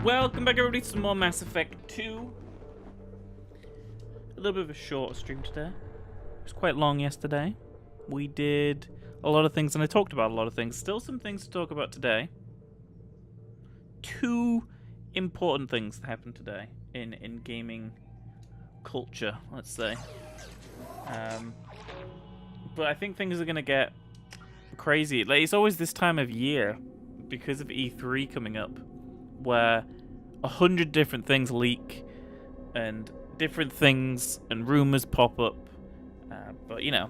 Welcome back everybody to some more Mass Effect 2. A little bit of a shorter stream today. It was quite long yesterday. We did a lot of things and I talked about a lot of things. Still some things to talk about today. Two important things that happened today in gaming culture, let's say. But I think things are going to get crazy. Like, it's always this time of year because of E3 coming up, where 100 different things leak and different things and rumors pop up. But, you know,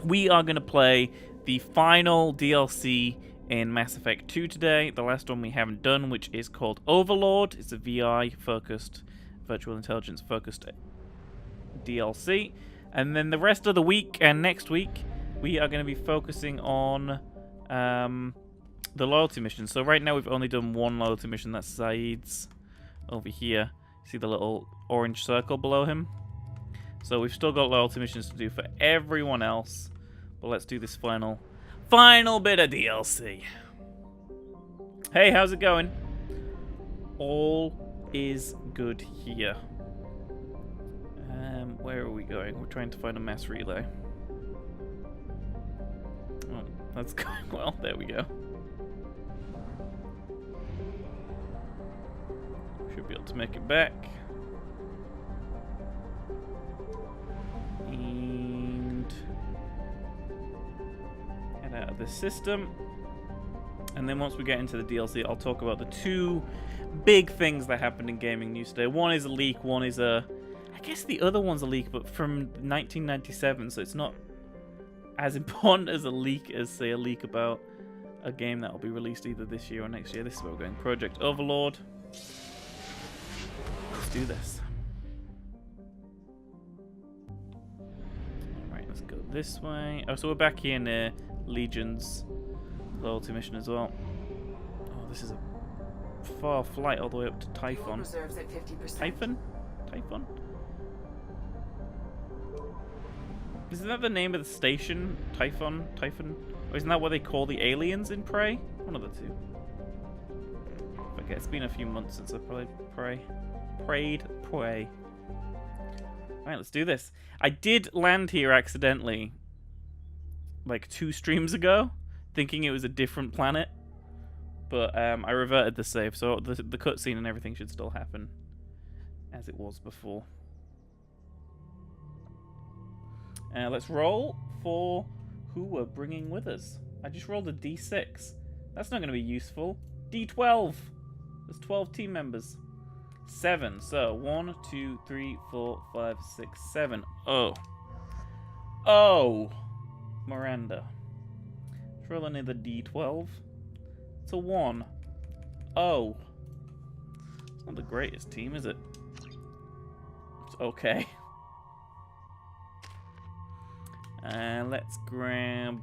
we are going to play the final DLC in Mass Effect 2 today, the last one we haven't done, which is called Overlord. It's a VI-focused, virtual intelligence-focused DLC. And then the rest of the week and next week, we are going to be focusing on the loyalty mission. So right now we've only done one loyalty mission. That's Zaid's over here. See the little orange circle below him? So we've still got loyalty missions to do for everyone else. But let's do this final bit of DLC. Hey, how's it going? All is good here. Where are we going? We're trying to find a mass relay. Oh, that's going well. There we go. Should be able to make it back. And head out of this system. And then once we get into the DLC, I'll talk about the two big things that happened in gaming news today. One is a leak, one is a... I guess the other one's a leak, but from 1997, so it's not as important as a leak as, say, a leak about a game that will be released either this year or next year. This is where we're going. Project Overlord. Let's do this. Alright, let's go this way. Oh, so we're back here near Legion's loyalty mission as well. Oh, this is a far flight all the way up to Typhon. Typhon? Typhon? Isn't that the name of the station? Typhon? Typhon? Or isn't that what they call the aliens in Prey? One of the two. Okay, it's been a few months since I played Prey. Prey. Alright, let's do this. I did land here accidentally, like 2 streams ago, thinking it was a different planet. But I reverted the save, so the cutscene and everything should still happen as it was before. Let's roll for who we're bringing with us. I just rolled a D6. That's not going to be useful. D12. There's 12 team members. 7. So 1, 2, 3, 4, 5, 6, 7. Oh. Oh. Miranda. Let's roll another D12. It's a 1. Oh. It's not the greatest team, is it? It's okay. And let's grab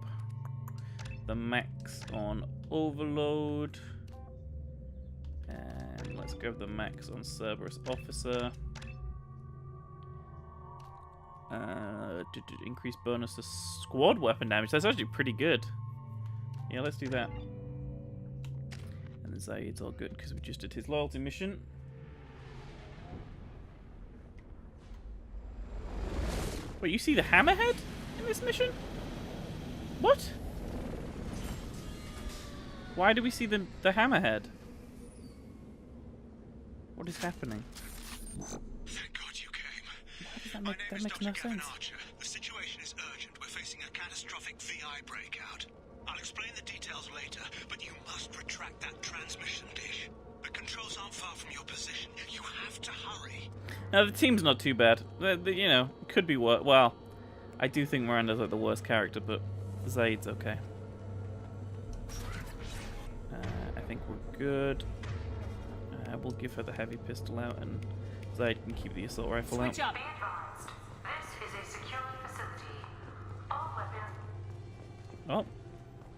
the max on Overload. And let's grab the max on Cerberus Officer. Increase bonus to squad weapon damage. That's actually pretty good. Yeah, let's do that. And then Zaid's all good because we just did his loyalty mission. Wait, you see the hammerhead in this mission? What? Why do we see the hammerhead? What is happening? Thank God you came. Why does that make, that makes no sense? Archer. The situation is urgent. We're facing a catastrophic VI breakout. I'll explain the details later, but you must retract that transmission dish. The controls aren't far from your position. You have to hurry. Now, the team's not too bad. You know, could be worse. Well, I do think Miranda's like the worst character, but Zaid's okay. I think we're good. We'll give her the heavy pistol out, and Zaid can keep the assault rifle out. Switch up. Be advised. This is a secure facility. All weapons. Oh,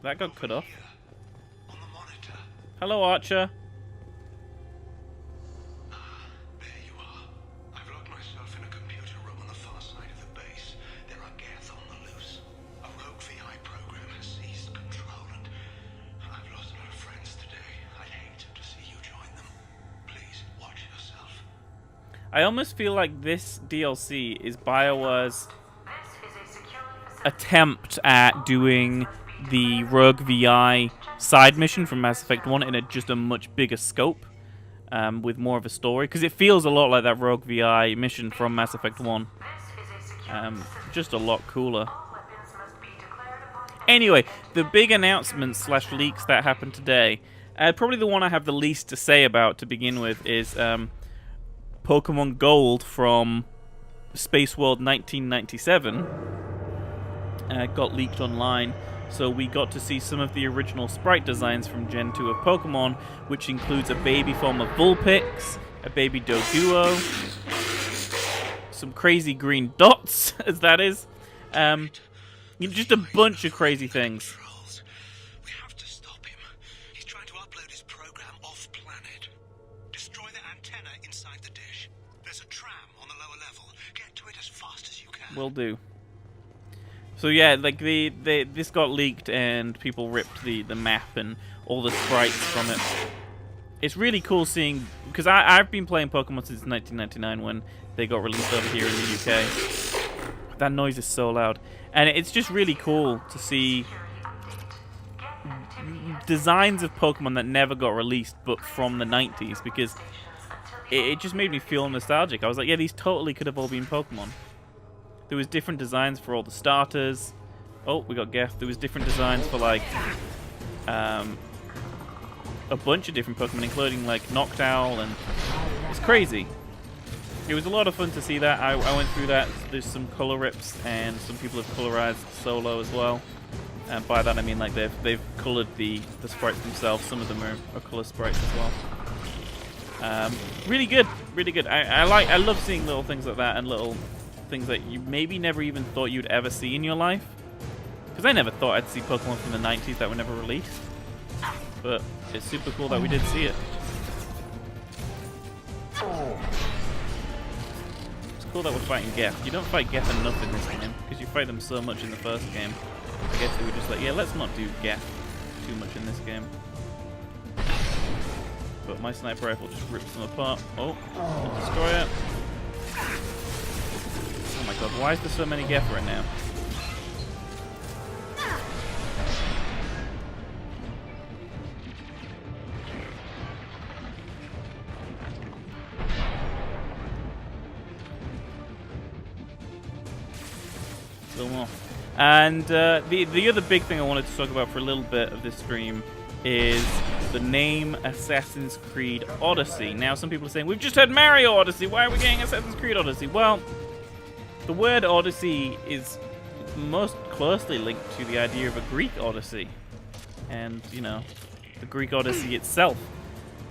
that got cut off. On the monitor. Hello, Archer. There you are. I've locked myself in a computer room on the far side of the base. There are Geth on the loose. A rogue VI program has seized control, and I've lost a lot of friends today. I'd hate to see you join them. I almost feel like this DLC is BioWare's This is a securely facility. attempt at doing the Rogue VI side mission from Mass Effect 1 in just a much bigger scope, with more of a story, because it feels a lot like that Rogue VI mission from Mass Effect 1, This is a securely facility. just a lot cooler. All weapons must be declared upon Anyway, the big announcements / leaks that happened today, probably the one I have the least to say about to begin with is Pokemon Gold from Space World 1997 got leaked online. So we got to see some of the original sprite designs from Gen 2 of Pokemon, which includes a baby form of Vulpix, a baby Doduo, some crazy green dots, as that is, just a bunch of crazy things. Controls. We have to stop him. He's trying to upload his program off-planet. Destroy the antenna inside the dish. There's a tram on the lower level. Get to it as fast as you can. Will do. So yeah, like this got leaked and people ripped the map and all the sprites from it. It's really cool seeing, because I've been playing Pokemon since 1999 when they got released over here in the UK. That noise is so loud, and it's just really cool to see designs of Pokemon that never got released but from the 90s, because it just made me feel nostalgic. I was like, yeah, these totally could have all been Pokemon. There was different designs for all the starters. Oh, we got Geth. There was different designs for like a bunch of different Pokemon, including like Noctowl, and it's crazy. It was a lot of fun to see that. I went through that. There's some color rips, and some people have colorized Solo as well. And by that I mean like they've colored the sprites themselves. Some of them are color sprites as well. Really good, really good. I love seeing little things like that and little things that you maybe never even thought you'd ever see in your life. Because I never thought I'd see Pokemon from the 90s that were never released. But it's super cool that we did see it. It's cool that we're fighting Geth. You don't fight Geth enough in this game, because you fight them so much in the first game. I guess they were just like, yeah, let's not do Geth too much in this game. But my sniper rifle just rips them apart. Oh, destroy it. Oh my god, why is there so many Geth right now? Still more. And the other big thing I wanted to talk about for a little bit of this stream is the name Assassin's Creed Odyssey. Now, some people are saying, we've just had Mario Odyssey, why are we getting Assassin's Creed Odyssey? Well, the word Odyssey is most closely linked to the idea of a Greek Odyssey. And, you know, the Greek Odyssey itself.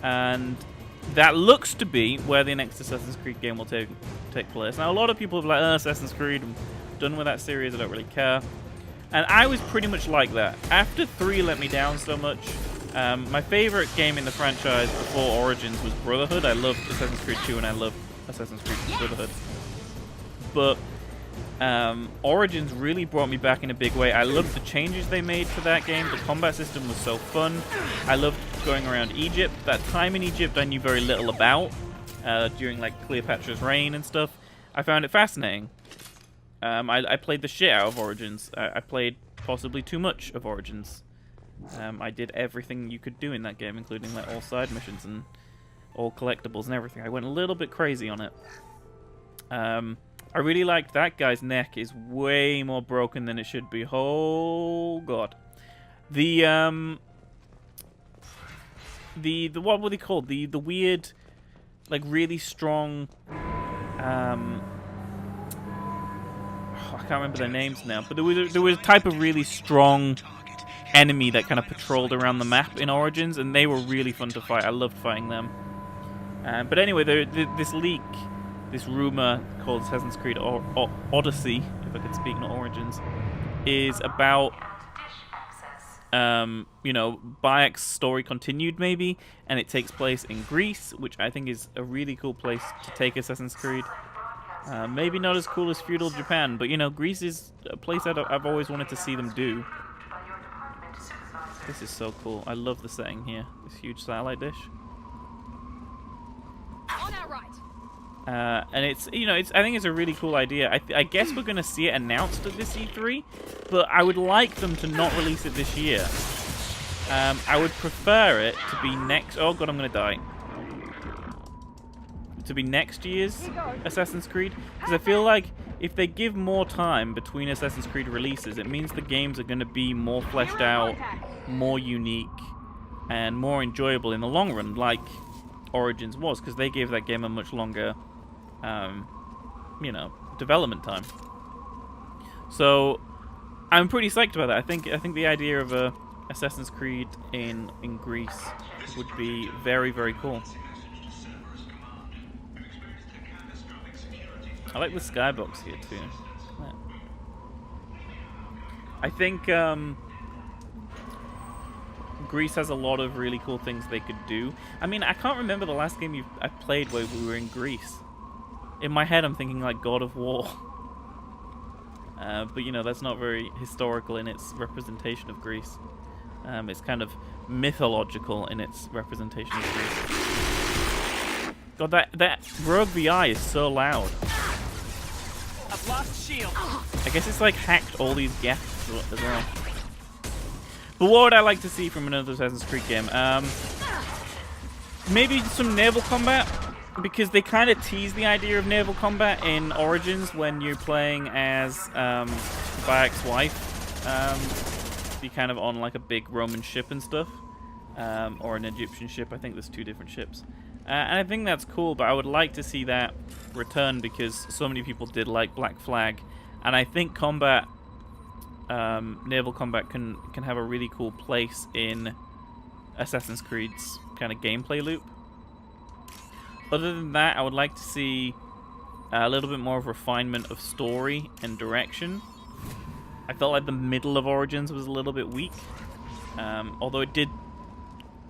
And that looks to be where the next Assassin's Creed game will take place. Now, a lot of people are like, Assassin's Creed, I'm done with that series, I don't really care. And I was pretty much like that. After 3 let me down so much, my favorite game in the franchise before Origins was Brotherhood. I loved Assassin's Creed 2 and I loved Assassin's Creed Brotherhood. But Origins really brought me back in a big way. I loved the changes they made to that game. The combat system was so fun. I loved going around Egypt. That time in Egypt I knew very little about, during like Cleopatra's reign and stuff. I found it fascinating. I played the shit out of Origins. I played possibly too much of Origins. I did everything you could do in that game, including like all side missions and all collectibles and everything. I went a little bit crazy on it. I really liked that guy's neck is way more broken than it should be. Oh god. The what were they called? The weird, like really strong I can't remember their names now, but there was a type of really strong enemy that kind of patrolled around the map in Origins, and they were really fun to fight. I loved fighting them. But anyway, this leak, this rumor called Assassin's Creed Odyssey, if I could speak, not Origins, is about, you know, Bayek's story continued maybe, and it takes place in Greece, which I think is a really cool place to take Assassin's Creed. Maybe not as cool as feudal Japan, but you know, Greece is a place I've always wanted to see them do. This is so cool. I love the setting here. This huge satellite dish. On our right. And it's, you know, I think it's a really cool idea. I guess we're going to see it announced at this E3, but I would like them to not release it this year. I would prefer it to be next... Oh god, I'm going to die. To be next year's Assassin's Creed, because I feel like if they give more time between Assassin's Creed releases, it means the games are going to be more fleshed out, more unique, and more enjoyable in the long run, like Origins was, because they gave that game a much longer, you know, development time. So I'm pretty psyched about that. I think the idea of a Assassin's Creed in Greece would be very, very cool. I like the skybox here too. Yeah. I think Greece has a lot of really cool things they could do. I mean, I can't remember the last game I played where we were in Greece. In my head, I'm thinking like God of War. But you know, that's not very historical in its representation of Greece. It's kind of mythological in its representation of Greece. God, that rogue VI is so loud. I've lost shield. I guess it's like hacked all these gaps as well. But what would I like to see from another Assassin's Creed game? Maybe some naval combat, because they kind of tease the idea of naval combat in Origins when you're playing as Bayek's wife. You're kind of on like a big Roman ship and stuff, or an Egyptian ship. I think there's 2 different ships. And I think that's cool, but I would like to see that return because so many people did like Black Flag, and I think combat, naval combat can have a really cool place in Assassin's Creed's kind of gameplay loop. Other than that, I would like to see a little bit more of refinement of story and direction. I felt like the middle of Origins was a little bit weak, although it did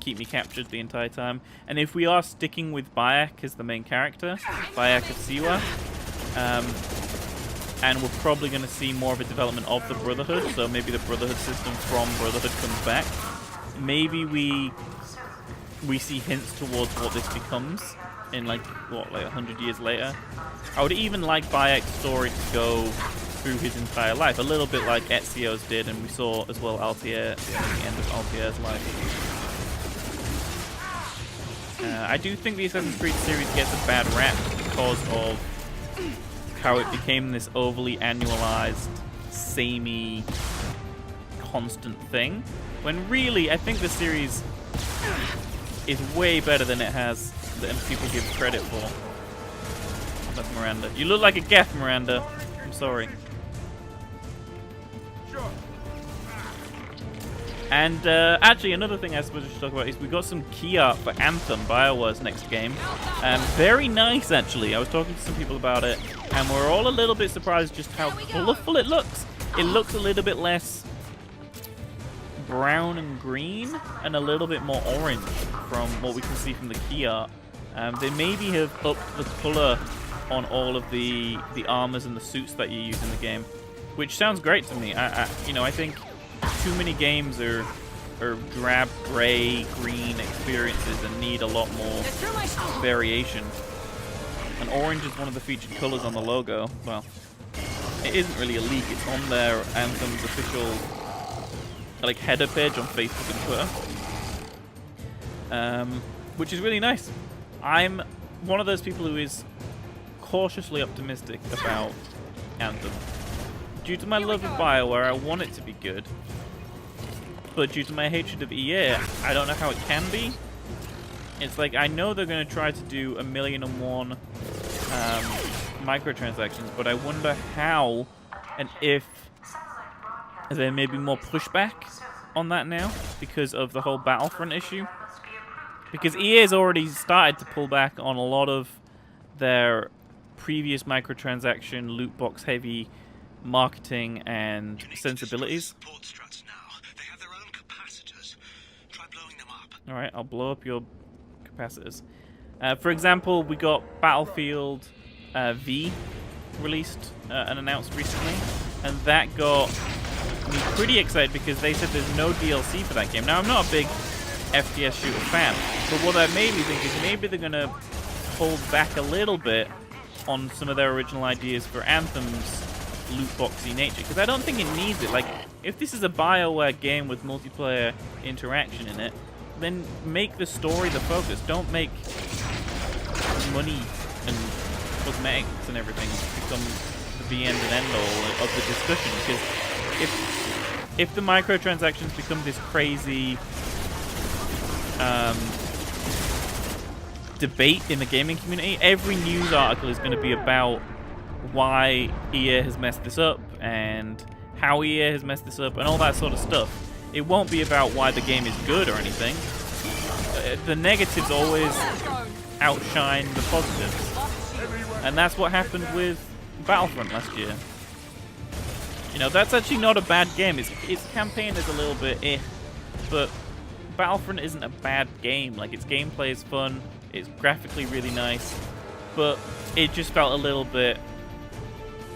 keep me captured the entire time. And if we are sticking with Bayek as the main character, Bayek of Siwa, and we're probably going to see more of a development of the Brotherhood, so maybe the Brotherhood system from Brotherhood comes back. Maybe we see hints towards what this becomes in like 100 years later. I would even like Bayek's story to go through his entire life, a little bit like Ezio's did, and we saw as well Altair at the end of Altair's life. I do think the Assassin's Creed series gets a bad rap because of how it became this overly annualized, samey, constant thing, when really I think the series is way better than people give credit for. That's Miranda. You look like a Geth, Miranda. I'm sorry. And actually, another thing I suppose we should talk about is we got some key art for Anthem, Bioware's next game. Very nice, actually. I was talking to some people about it, and we're all a little bit surprised just how colourful it looks. It looks a little bit less brown and green, and a little bit more orange from what we can see from the key art. They maybe have upped the colour on all of the armors and the suits that you use in the game, which sounds great to me. I think too many games are drab, gray, green experiences and need a lot more variation. And orange is one of the featured colors on the logo. Well, it isn't really a leak. It's on their Anthem's official like header page on Facebook and Twitter, which is really nice. I'm one of those people who is cautiously optimistic about Anthem. Due to my love of Bioware, I want it to be good. But due to my hatred of EA, I don't know how it can be. It's like, I know they're going to try to do 1,000,001 microtransactions, but I wonder how and if there may be more pushback on that now because of the whole Battlefront issue. Because EA has already started to pull back on a lot of their previous microtransaction, loot box heavy marketing and sensibilities. Alright, I'll blow up your capacitors. For example, we got Battlefield V released and announced recently, and that got me pretty excited because they said there's no DLC for that game. Now, I'm not a big FPS shooter fan, but what that made me think is maybe they're going to hold back a little bit on some of their original ideas for Anthem's loot boxy nature, because I don't think it needs it. Like, if this is a Bioware game with multiplayer interaction in it, then make the story the focus. Don't make money and cosmetics and everything become the end and end all of the discussion, because if the microtransactions become this crazy debate in the gaming community, every news article is going to be about why EA has messed this up and how EA has messed this up and all that sort of stuff. It won't be about why the game is good or anything. The negatives always outshine the positives, and that's what happened with Battlefront last year. You know, that's actually not a bad game. Its campaign is a little bit but Battlefront isn't a bad game. Like, its gameplay is fun, it's graphically really nice, but it just felt a little bit,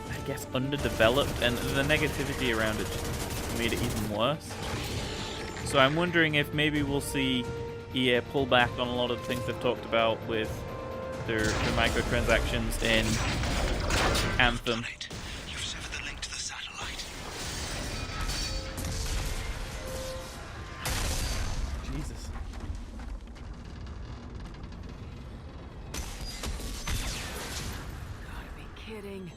I guess, underdeveloped, and the negativity around it just made it even worse. So I'm wondering if maybe we'll see EA pull back on a lot of the things they've talked about with their microtransactions in Anthem. You've severed the link to the satellite. Jesus. Gotta be kidding.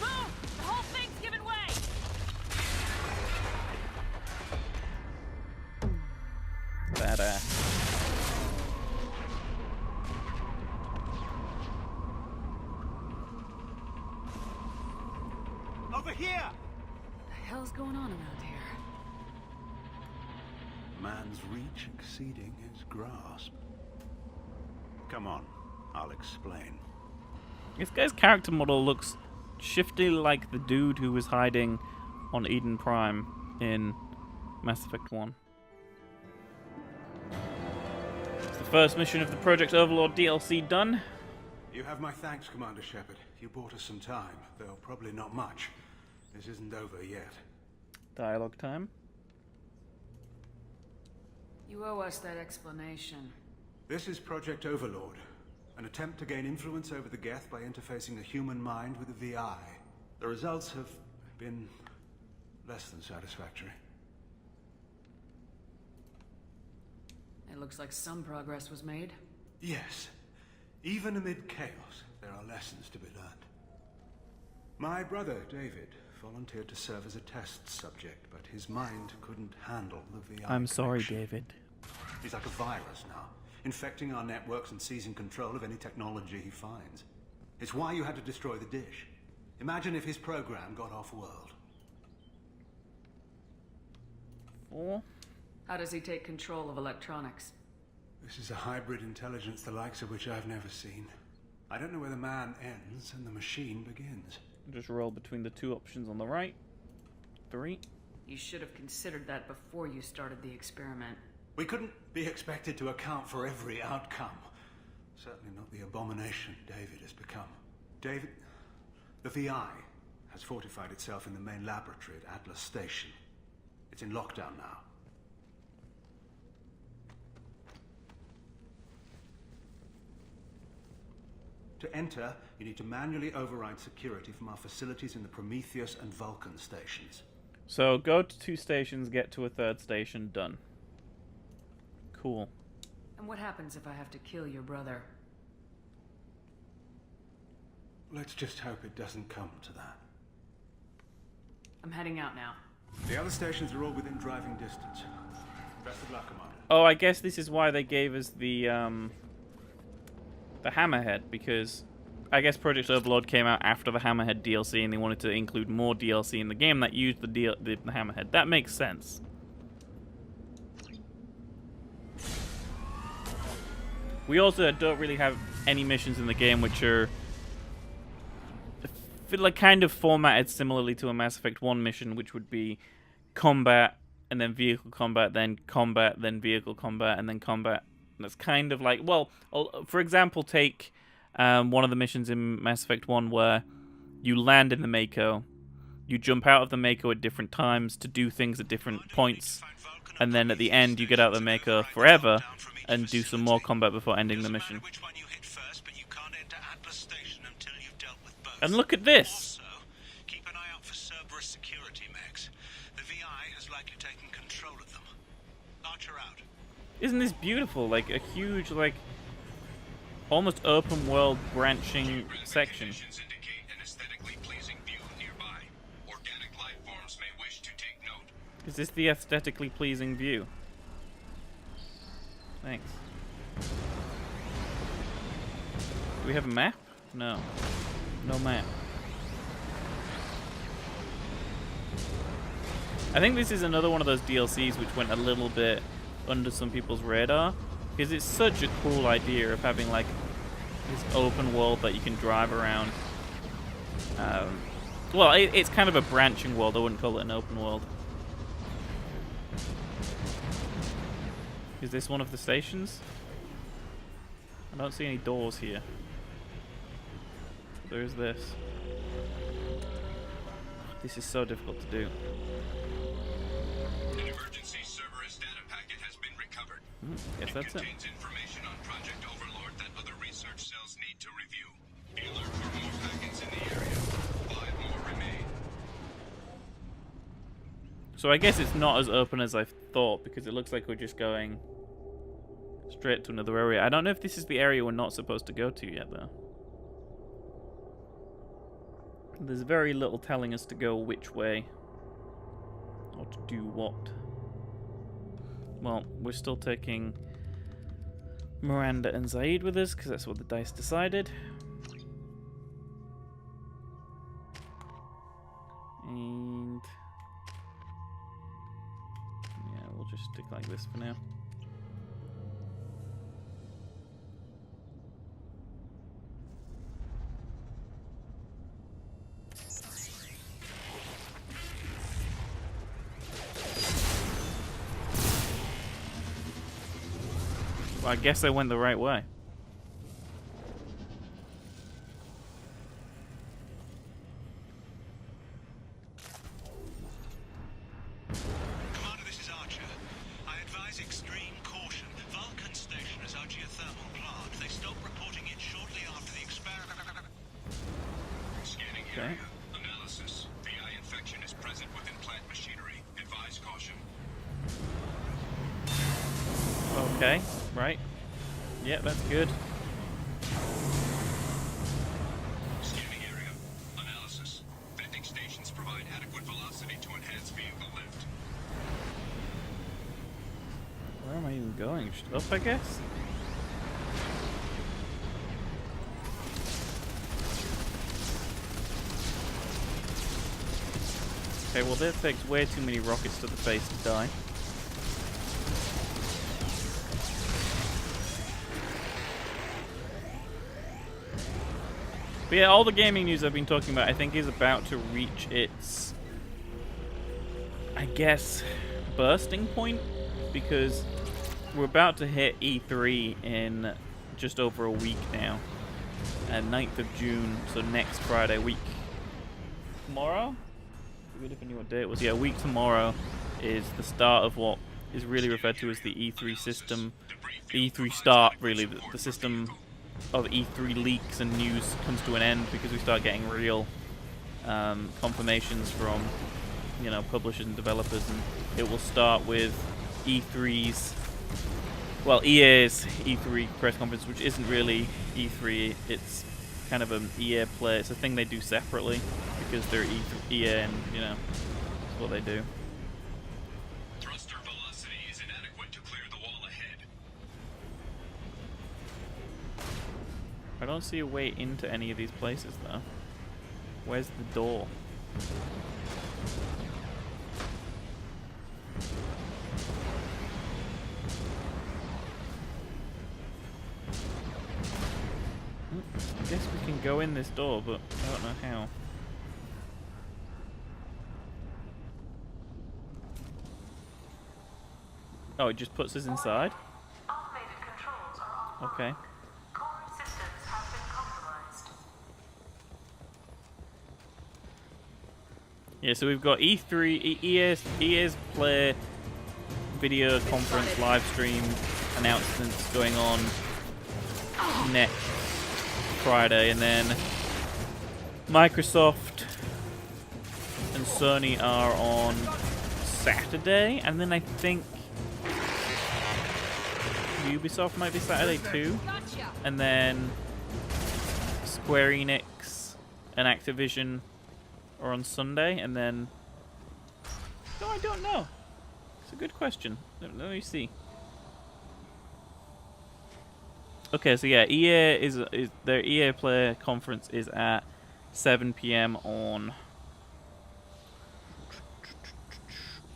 Move! The whole thing's giving way! Badass. Over here! What the hell's going on around here? Man's reach exceeding his grasp. Come on, I'll explain. This guy's character model looks shiftily like the dude who was hiding on Eden Prime in Mass Effect 1. It's the first mission of the Project Overlord DLC done. You have my thanks, Commander Shepard. You bought us some time, though probably not much. This isn't over yet. Dialogue time. You owe us that explanation. This is Project Overlord, an attempt to gain influence over the Geth by interfacing the human mind with the VI. The results have been less than satisfactory. It looks like some progress was made. Yes. Even amid chaos, there are lessons to be learned. My brother, David, volunteered to serve as a test subject, but his mind couldn't handle the VI I'm sorry, connection. David. He's like a virus now, infecting our networks and seizing control of any technology he finds. It's why you had to destroy the dish. Imagine if his program got off-world. Or How does he take control of electronics? This is a hybrid intelligence the likes of which I've never seen. I don't know where the man ends and the machine begins. just roll between the two options on the right. 3. You should have considered that before you started the experiment. We couldn't be expected to account for every outcome. Certainly not the abomination David has become. David, the VI has fortified itself in the main laboratory at Atlas Station. It's in lockdown now. To enter, you need to manually override security from our facilities in the Prometheus and Vulcan stations. So go to 2 stations, get to a 3rd station, done. Cool. And what happens if I have to kill your brother? Let's just hope it doesn't come to that. I'm heading out now. The other stations are all within driving distance. Best of luck, Commander. Oh, I guess this is why they gave us the Hammerhead, because I guess Project Overlord came out after the Hammerhead DLC and they wanted to include more DLC in the game that used the Hammerhead. That makes sense. We also don't really have any missions in the game which are like kind of formatted similarly to a Mass Effect 1 mission, which would be combat and then vehicle combat, then vehicle combat, and then combat. And that's kind of like, well, for example, take one of the missions in Mass Effect 1 where you land in the Mako, you jump out of the Mako at different times to do things at different points, and then at the end you get out of the Mako forever and do some more combat before ending the mission. Which one you hit first, but you can't enter Atlas And look at this. Also, keep an eye out for Cerberus security mechs. The VI has likely taken control of them. Archer out. Isn't this beautiful? Like a huge, like, almost open world branching section. Conditions indicate an aesthetically pleasing view nearby. Organic life forms may wish to take note. Is this the aesthetically pleasing view? Thanks. Do we have a map? No. No map. I think this is another one of those DLCs which went a little bit under some people's radar, because it's such a cool idea of having like this open world that you can drive around. Well, it's kind of a branching world. I wouldn't call it an open world. Is this one of the stations? I don't see any doors here. There's this. This is so difficult to do. An emergency Cerberus data packet has been recovered. Guess that's it. Contains information on Project Overlord that other research cells need to review. Be alert for more packets in the area. 5 more remain. So I guess it's not as open as I thought, because it looks like we're just going straight to another area. I don't know if this is the area we're not supposed to go to yet, though. There's very little telling us to go which way or to do what. Well, we're still taking Miranda and Zaid with us, because that's what the dice decided. And yeah, we'll just stick like this for now. Well, I guess I went the right way. Commander, this is Archer. I advise extreme caution. Vulcan Station is our geothermal plant. They stopped reporting it shortly after the experiment. Scanning area. Analysis. VI infection is present within plant machinery. Advise caution. Okay, right. Yeah, that's good. Scanning area. Analysis. Venting stations provide adequate velocity to enhance vehicle lift. Where am I even going? Just up, I guess? Okay, well that takes way too many rockets to the face to die. But yeah, all the gaming news I've been talking about, I think, is about to reach its, I guess, bursting point, because we're about to hit E3 in just over a week now, and 9th of June, so next Friday, week tomorrow? We would have knew what day it was. Yeah, a week tomorrow is the start of what is really referred to as the E3 system. The E3 start, really, the system of E3 leaks and news comes to an end, because we start getting real confirmations from, you know, publishers and developers, and it will start with E3's, well, EA's E3 press conference, which isn't really E3, it's kind of an EA play. It's a thing they do separately, because they're EA and, you know, that's what they do. Thruster velocity is inadequate to clear the wall ahead. I don't see a way into any of these places, though. Where's the door? I guess we can go in this door, but I don't know how. Oh, it just puts us inside? Automated controls are offline. Okay. Core systems have been compromised. Yeah, so we've got E3, EA's Play video conference live stream announcements going on next Friday, and then Microsoft and Sony are on Saturday, and then I think Ubisoft might be Saturday too, Gotcha. and then Square Enix and Activision are on Sunday, and then no, I don't know. It's a good question. Let me see. Okay, so yeah, EA is their EA Play conference is at 7 p.m. on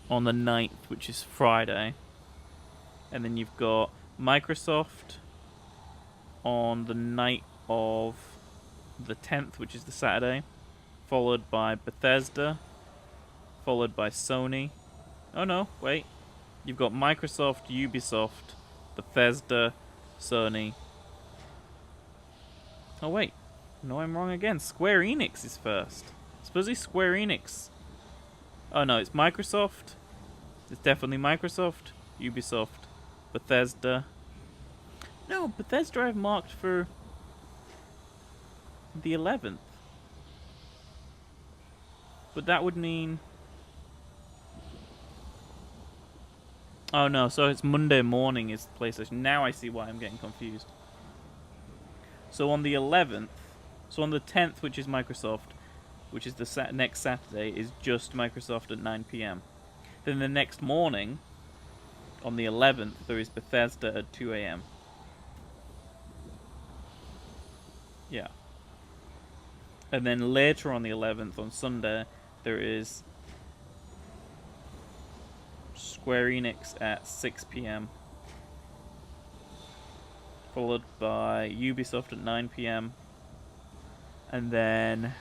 the 9th, which is Friday. And then you've got Microsoft on the night of the 10th, which is the Saturday, followed by Bethesda, followed by Sony. Oh no, wait. You've got Microsoft, Ubisoft, Bethesda, Sony. Oh wait. No, I'm wrong again. Square Enix is first. Supposedly Square Enix. Oh no, it's Microsoft. It's definitely Microsoft, Ubisoft, Bethesda. No, Bethesda I've marked for the 11th. But that would mean... Oh no, so it's Monday morning is PlayStation. Now I see why I'm getting confused. So on the 11th, so on the 10th, which is Microsoft, which is the next Saturday, is just Microsoft at 9 p.m. Then the next morning, on the 11th, there is Bethesda at 2 a.m. Yeah. And then later on the 11th, on Sunday, there is Square Enix at 6 p.m. followed by Ubisoft at 9 p.m. And then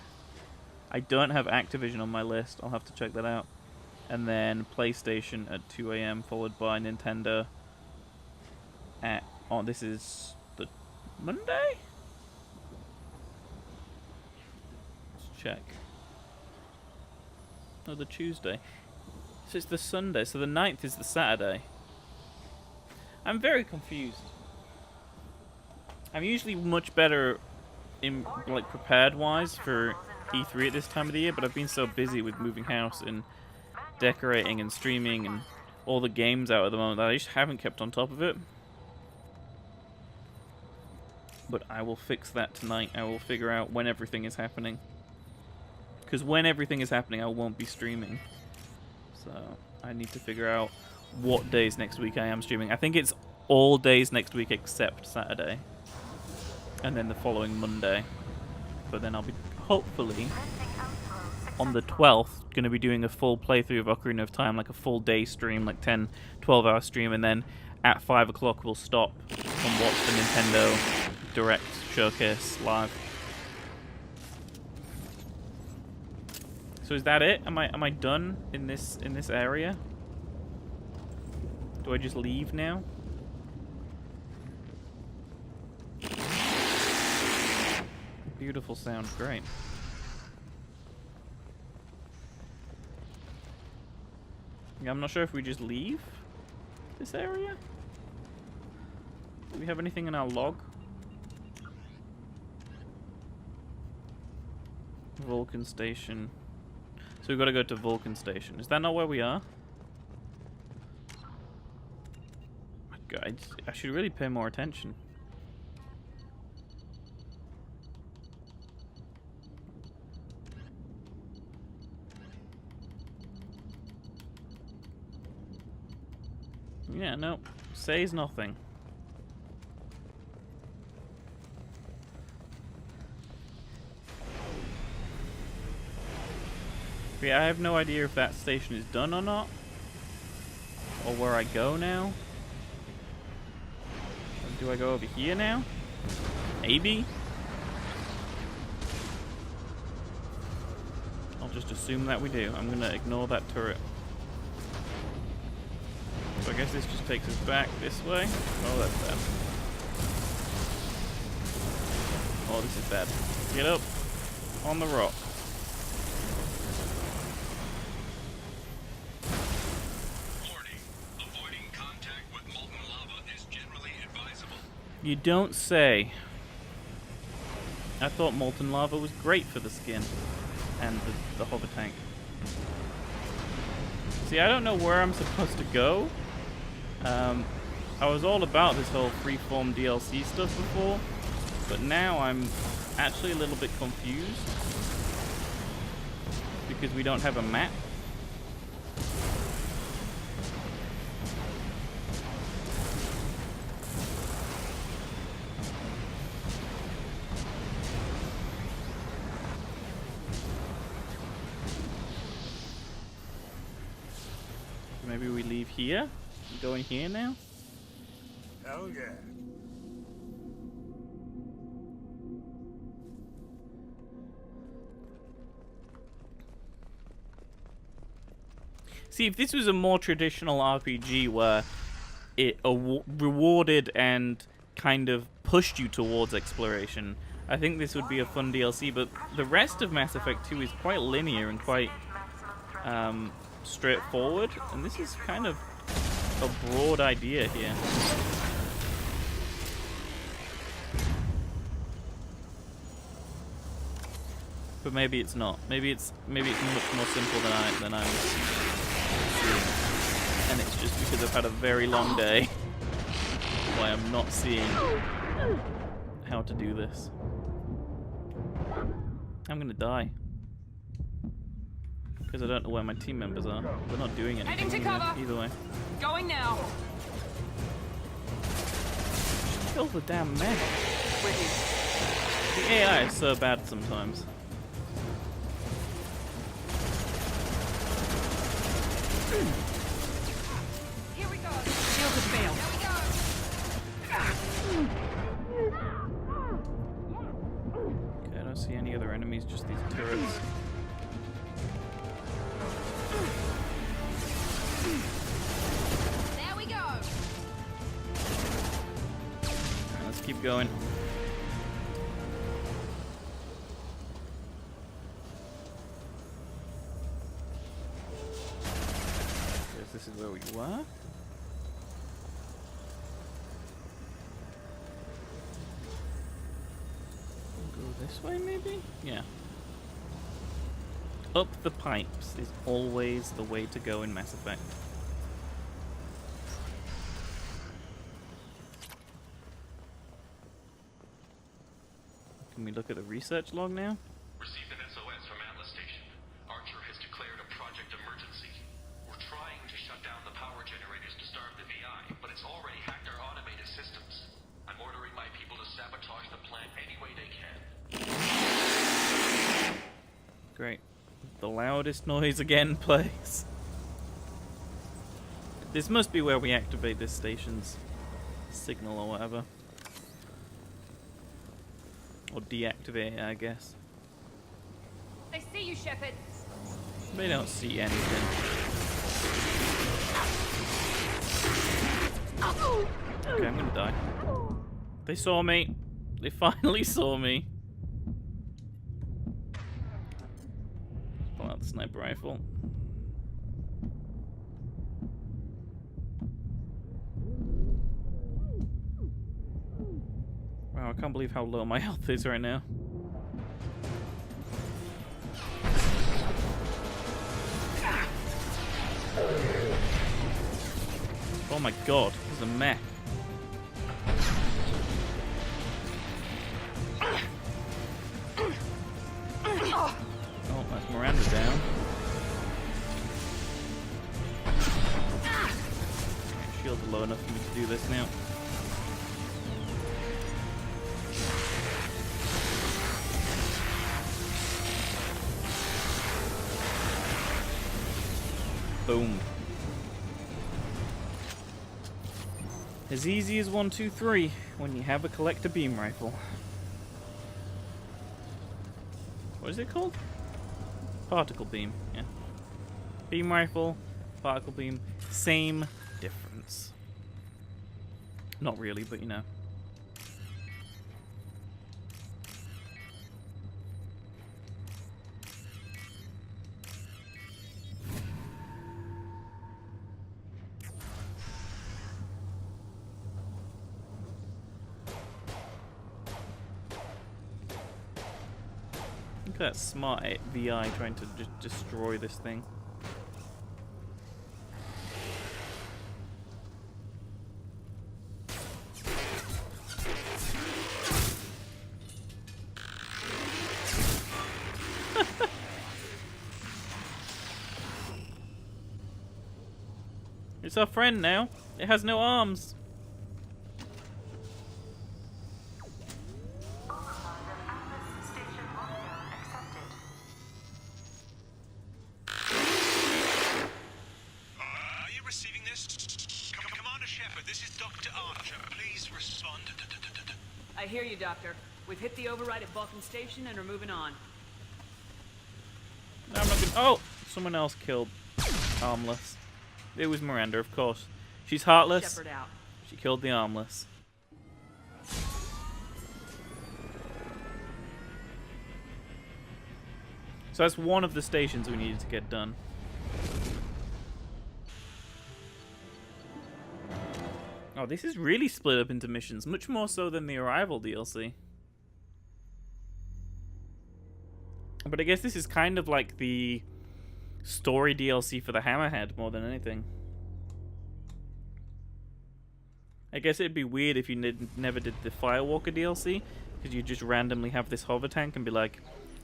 I don't have Activision on my list. I'll have to check that out. And then PlayStation at 2 a.m. followed by Nintendo at... Oh, this is the Monday? Let's check. Oh, the Tuesday. So it's the Sunday. So the 9th is the Saturday. I'm very confused. I'm usually much better in like prepared wise for E3 at this time of the year, but I've been so busy with moving house and decorating and streaming and all the games out at the moment that I just haven't kept on top of it. But I will fix that tonight. I will figure out when everything is happening. Because when everything is happening, I won't be streaming. So I need to figure out what days next week I am streaming. I think it's all days next week except Saturday. And then the following Monday. But then I'll be, hopefully, on the 12th, going to be doing a full playthrough of Ocarina of Time, like a full day stream, like 10, 12-hour stream, and then at 5 o'clock we'll stop and watch the Nintendo Direct Showcase live. So is that it? Am I done in this area? Do I just leave now? Beautiful sound, great. Yeah, I'm not sure if we just leave this area. Do we have anything in our log? Vulcan Station. So we've got to go to Vulcan Station. Is that not where we are? My God, I should really pay more attention. Yeah, no. Says nothing. But yeah, I have no idea if that station is done or not. Or where I go now. Or do I go over here now? Maybe? I'll just assume that we do. I'm gonna ignore that turret. So I guess this just takes us back this way. Oh, that's bad. Oh, this is bad. Get up on the rock. Warning. Avoiding contact with molten lava is generally advisable. You don't say. I thought molten lava was great for the skin and the hover tank. See, I don't know where I'm supposed to go. I was all about this whole freeform DLC stuff before, but now I'm actually a little bit confused because we don't have a map. Maybe we leave here? Go in here now? Hell yeah. See, if this was a more traditional RPG where it rewarded and kind of pushed you towards exploration, I think this would be a fun DLC, but the rest of Mass Effect 2 is quite linear and quite straightforward, and this is kind of a broad idea here. But maybe it's not. Maybe it's much more simple than I'm seeing. And it's just because I've had a very long day why I'm not seeing how to do this. I'm gonna die. Because I don't know where my team members are. They're not doing anything Heading to cover. either way. Going now. Kill the damn mech. The AI is so bad sometimes. Here we go. Shield has failed. Okay, I don't see any other enemies, just these turrets. There we go. Alright, let's keep going. Guess this is where we were. Go this way, maybe? Yeah. Up the pipes is always the way to go in Mass Effect. Can we look at the research log now? Received an SOS from Atlas Station. Archer has declared a project emergency. We're trying to shut down the power generators to starve the VI, but it's already hacked our automated systems. I'm ordering my people to sabotage the plant any way they can. Great. The loudest noise again plays. This must be where we activate this station's signal or whatever. Or deactivate it, I guess. They see you, Shepard. They don't see anything. Okay, I'm gonna die. They saw me. They finally saw me. Pull out the sniper rifle. Wow, I can't believe how low my health is right now. Oh my god, there's a mech. Oh, that's Miranda down. Shields are low enough for me to do this now. Boom. As easy as 1, 2, 3 when you have a collector beam rifle. What is it called? Particle beam, yeah. Beam rifle, particle beam, same difference. Not really, but you know. That smart VI trying to just destroy this thing. It's our friend now. It has no arms. Are you receiving this? Commander Shepard, this is Dr. Archer. Please respond. I hear you, Doctor. We've hit the override at Vulcan Station and are moving on. No, I'm not gonna. Oh! Someone else killed Armless. It was Miranda, of course. She's heartless. Shepard out. She killed the Armless. So that's one of the stations we needed to get done. Oh, this is really split up into missions, much more so than the Arrival DLC. But I guess this is kind of like the story DLC for the Hammerhead more than anything. I guess it'd be weird if you never did the Firewalker DLC, because you just randomly have this hover tank and be like,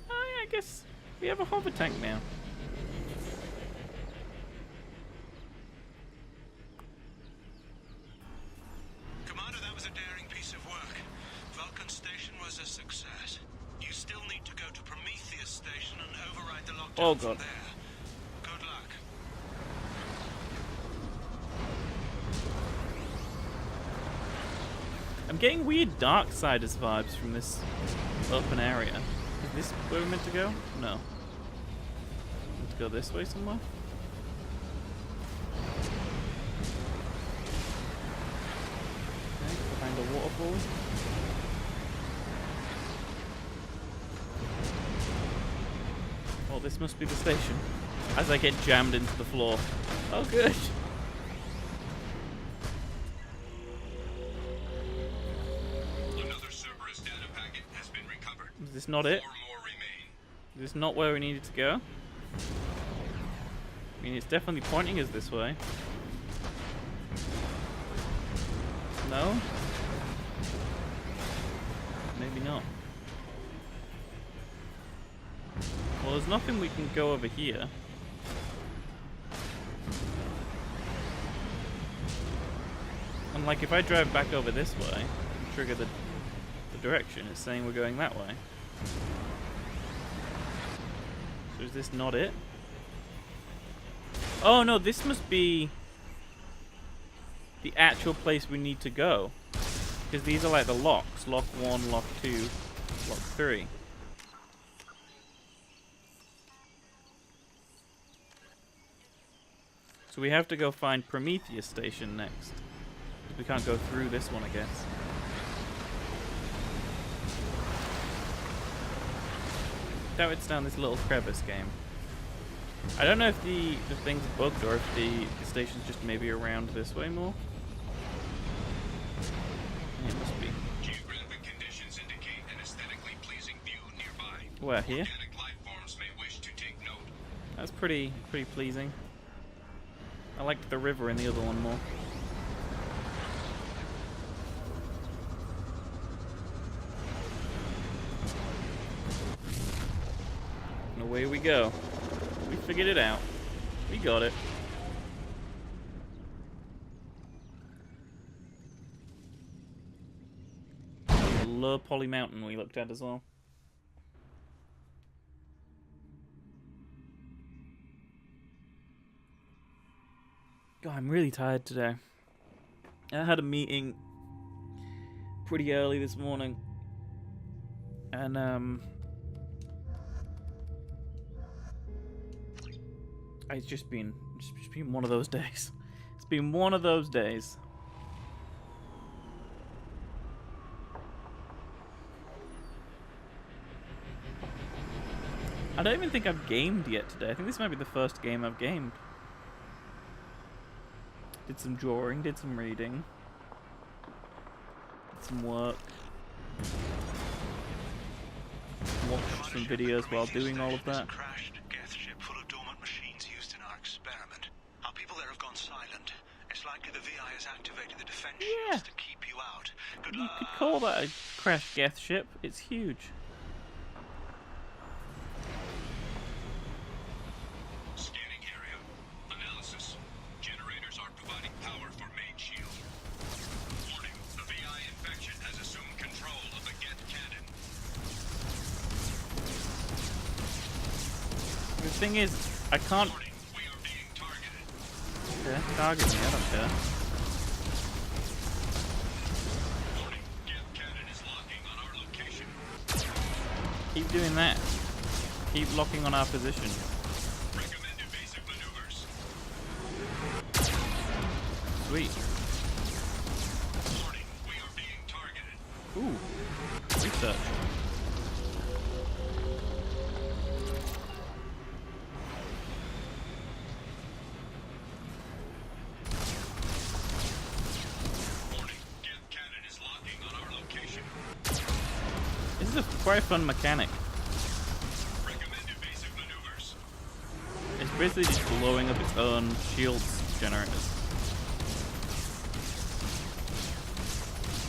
oh yeah, I guess we have a hover tank now. Commander, that was a daring piece of work. Vulcan Station was a success. You still need to go to Prometheus Station and override the lockdown Oh, from God. there. Good luck. I'm getting weird Darksiders vibes from this open area. Is this where we're meant to go? No. Meant to go this way somewhere? Okay, behind a waterfall. Oh, this must be the station. As I get jammed into the floor. Oh, good. Another Cerberus data packet has been recovered. Is this not it? 4 more remain. Is this not where we needed to go? I mean, it's definitely pointing us this way. No? Maybe not. Well, there's nothing we can go over here. And like, if I drive back over this way, and trigger the direction, it's saying we're going that way. So is this not it? Oh no, this must be the actual place we need to go. Because these are like the locks. Lock 1, lock 2, lock 3. So we have to go find Prometheus Station next. We can't go through this one, I guess. Now it's down this little crevice game. I don't know if the thing's bugged or if the station's just maybe around this way more. Yeah, it must be. Geographic conditions indicate an aesthetically pleasing view nearby. Where, here? Organic life forms may wish to take note. That's pretty pleasing. I liked the river in the other one more. And away we go. We figured it out. We got it. Low Poly Mountain we looked at as well. God, I'm really tired today. I had a meeting pretty early this morning. And it's just been one of those days. It's been one of those days. I don't even think I've gamed yet today. I think this might be the first game I've gamed. Did some drawing, did some reading. Did some work. watched some videos while doing all of that. Crashed Geth ship full of dormant machines used in our experiment. Our people there have gone silent. It's likely the VI has activated the defense shields to keep you out. Good You luck. could call that a crashed Geth ship. It's huge. Scanning area. Analysis. Generators are providing power for main shield. Warning, the VI infection has assumed control of the Geth cannon. The thing is, I can't. Warning, we are being targeted. Okay, target me, I don't care. Warning, Geth cannon is locking on our location. Keep doing that. Keep locking on our position. Recommend evasive maneuvers. Sweet. Warning, we are being targeted. Ooh. Research. Warning, Geth cannon is locking on our location. This is a quite fun mechanic. Recommend evasive maneuvers. It's basically just blowing up its own shields generators.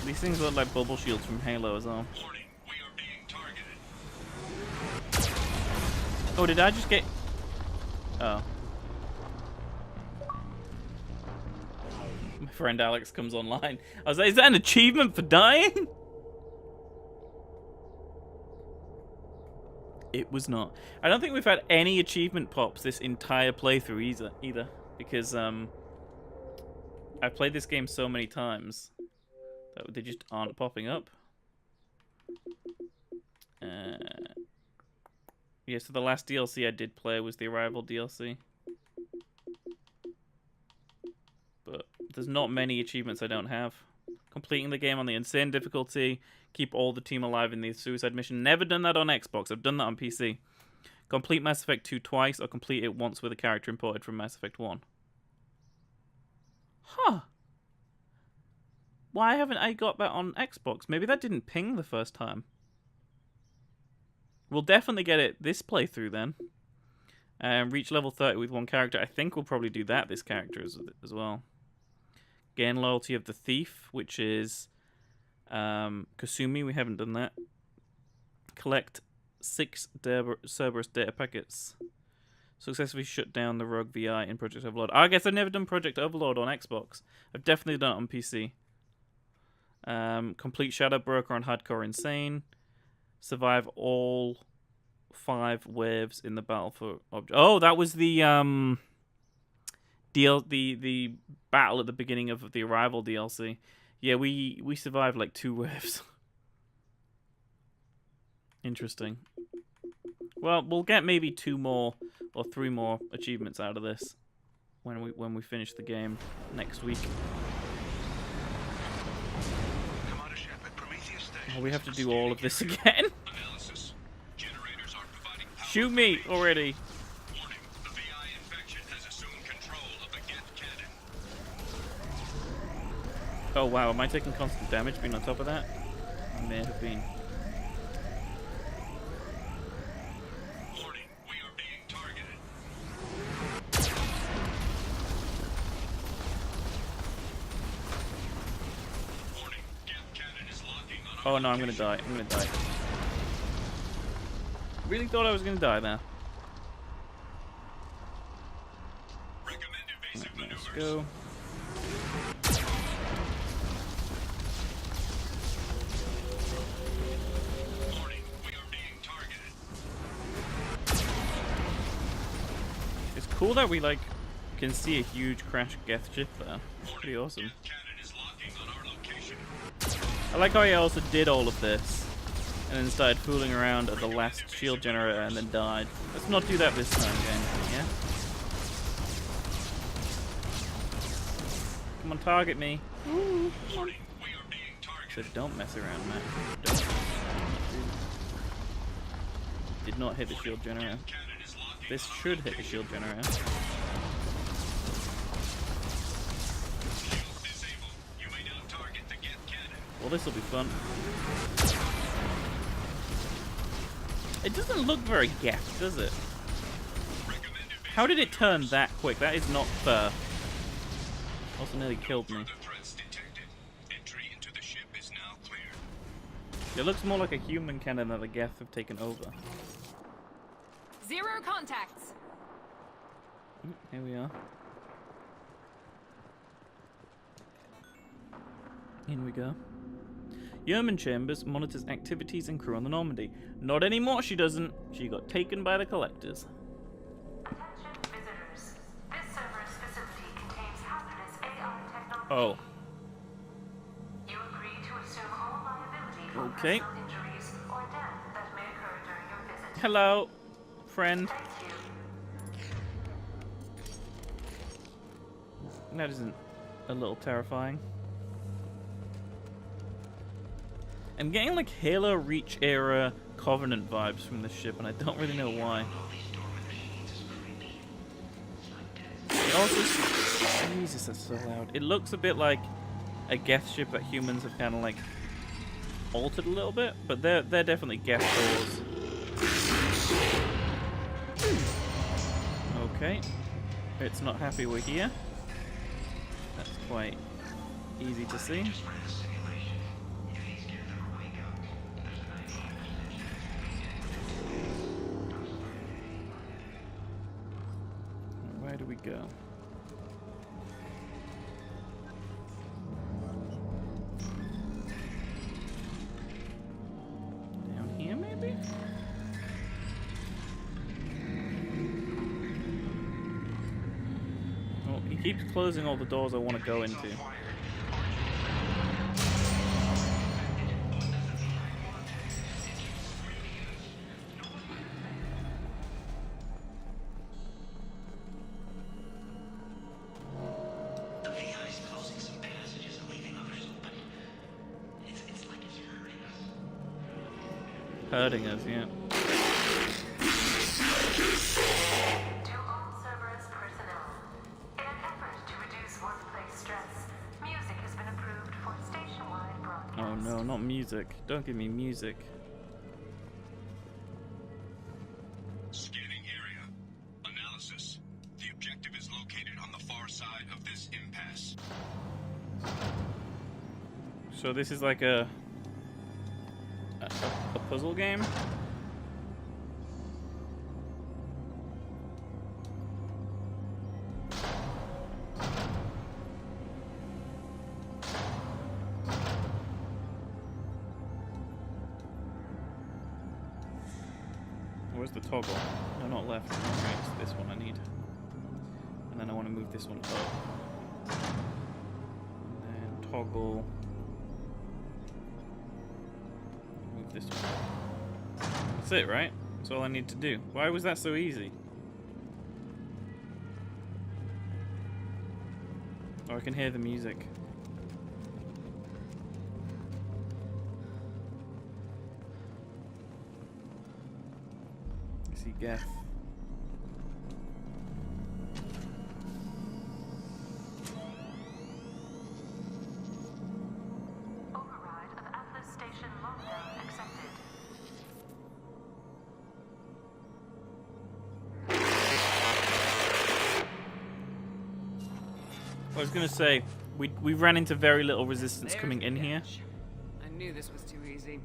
These things look like bubble shields from Halo as well. Warning, we are being targeted. Oh, did I just get... Oh. My friend Alex comes online. I was like, is that an achievement for dying? It was not. I don't think we've had any achievement pops this entire playthrough either. Because, I've played this game so many times that they just aren't popping up. Yeah, so the last DLC I did play was the Arrival DLC. But there's not many achievements I don't have. Completing the game on the insane difficulty, keep all the team alive in the suicide mission. Never done that on Xbox, I've done that on PC. Complete Mass Effect 2 twice, or complete it once with a character imported from Mass Effect 1. Huh. Why haven't I got that on Xbox? Maybe that didn't ping the first time. We'll definitely get it this playthrough then. Reach level 30 with one character. I think we'll probably do that this character as well. Gain loyalty of the thief, which is Kasumi. We haven't done that. Collect 6 Cerberus data packets. Successfully shut down the rogue VI in Project Overlord. I guess I've never done Project Overlord on Xbox. I've definitely done it on PC. Complete Shadow Broker on Hardcore Insane. Survive all 5 waves in the battle for object. Oh, that was the the battle at the beginning of the Arrival DLC. Yeah, we survived like 2 waves. Interesting. Well, we'll get maybe 2 more or 3 more achievements out of this when we finish the game next week. Commander Shepard, Prometheus Station. Oh, we have to do all of this again. Analysis. Generators are providing power. Shoot me already. Warning, the VI infection has assumed control of the Geth cannon. Oh wow, am I taking constant damage being on top of that? I may have been. Warning, we are being targeted. Warning, Geth cannon is locking on our Oh no, I'm gonna die. I'm gonna die. Really thought I was gonna die there. Recommend evasive Let's maneuvers. go. Warning, we are being targeted. It's cool that we like can see a huge crash Geth ship there. It's pretty awesome. Geth cannon is locking on our location. I like how he also did all of this and then started fooling around at the last shield generator and then died. Let's not do that this time, game. Yeah? Come on, target me. Warning, we are being So targeted. don't mess around, man. Don't. Did not hit the shield generator. Cannon is locking This on our should hit the shield generator. shields disabled. You may now target the Geth cannon. Well, this will be fun. It doesn't look very Geth, does it? How did it turn that quick? That is not fair. Also nearly killed me. It looks more like a human cannon that the Geth have taken over. 0 contacts. Here we are. In we go. Yeoman Chambers monitors activities and crew on the Normandy. Not anymore, she doesn't. She got taken by the collectors. Attention visitors. This server's facility contains hazardous AI technology. Oh. You agree to assume all liability for Okay. personal injuries or death that may occur during your visit. Hello, friend. Thank you. That isn't a little terrifying. I'm getting like Halo Reach era Covenant vibes from this ship, and I don't really know why. It also, Jesus, that's so loud. It looks a bit like a Geth ship that humans have kind of like altered a little bit, but they're definitely Geth doors. Okay, it's not happy we're here. That's quite easy to see. Where do we go? Down here, maybe? Oh, he keeps closing all the doors I want to go into. The VI is closing some passages and leaving others open. It's like it's hurting us. Hurting us, yeah. To all Cerberus personnel, in an effort to reduce workplace stress, music has been approved for station-wide broadcast. Oh no, not music. Don't give me music. Scanning area. Analysis. The objective is located on the far side of this impasse. So this is like a puzzle game? Where's the toggle? No, not left. Okay, it's this one I need. And then I want to move this one up. And then toggle. Move this one. That's it, right? That's all I need to do. Why was that so easy? Oh, I can hear the music. I see Geth. Override of Atlas Station lockdown accepted. I was gonna say, we ran into very little resistance There's coming the in here. catch. I knew this was too easy.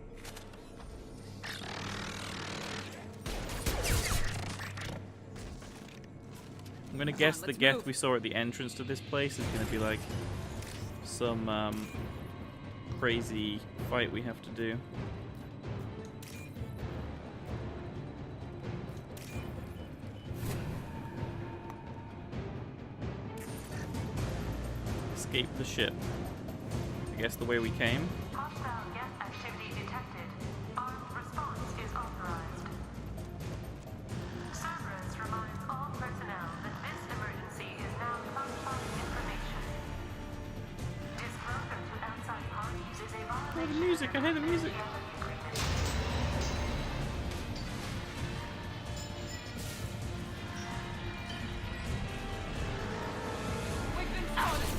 I'm gonna guess the let's Geth move. we saw at the entrance to this place is gonna be like some crazy fight we have to do. Escape the ship. I guess the way we came. Hostile Geth activity detected. Armed response is authorized. Cerberus reminds all personnel that this emergency is now classified information. Disclosure to outside parties is a Oh, violation. the music! I hear the music! We've been spotted.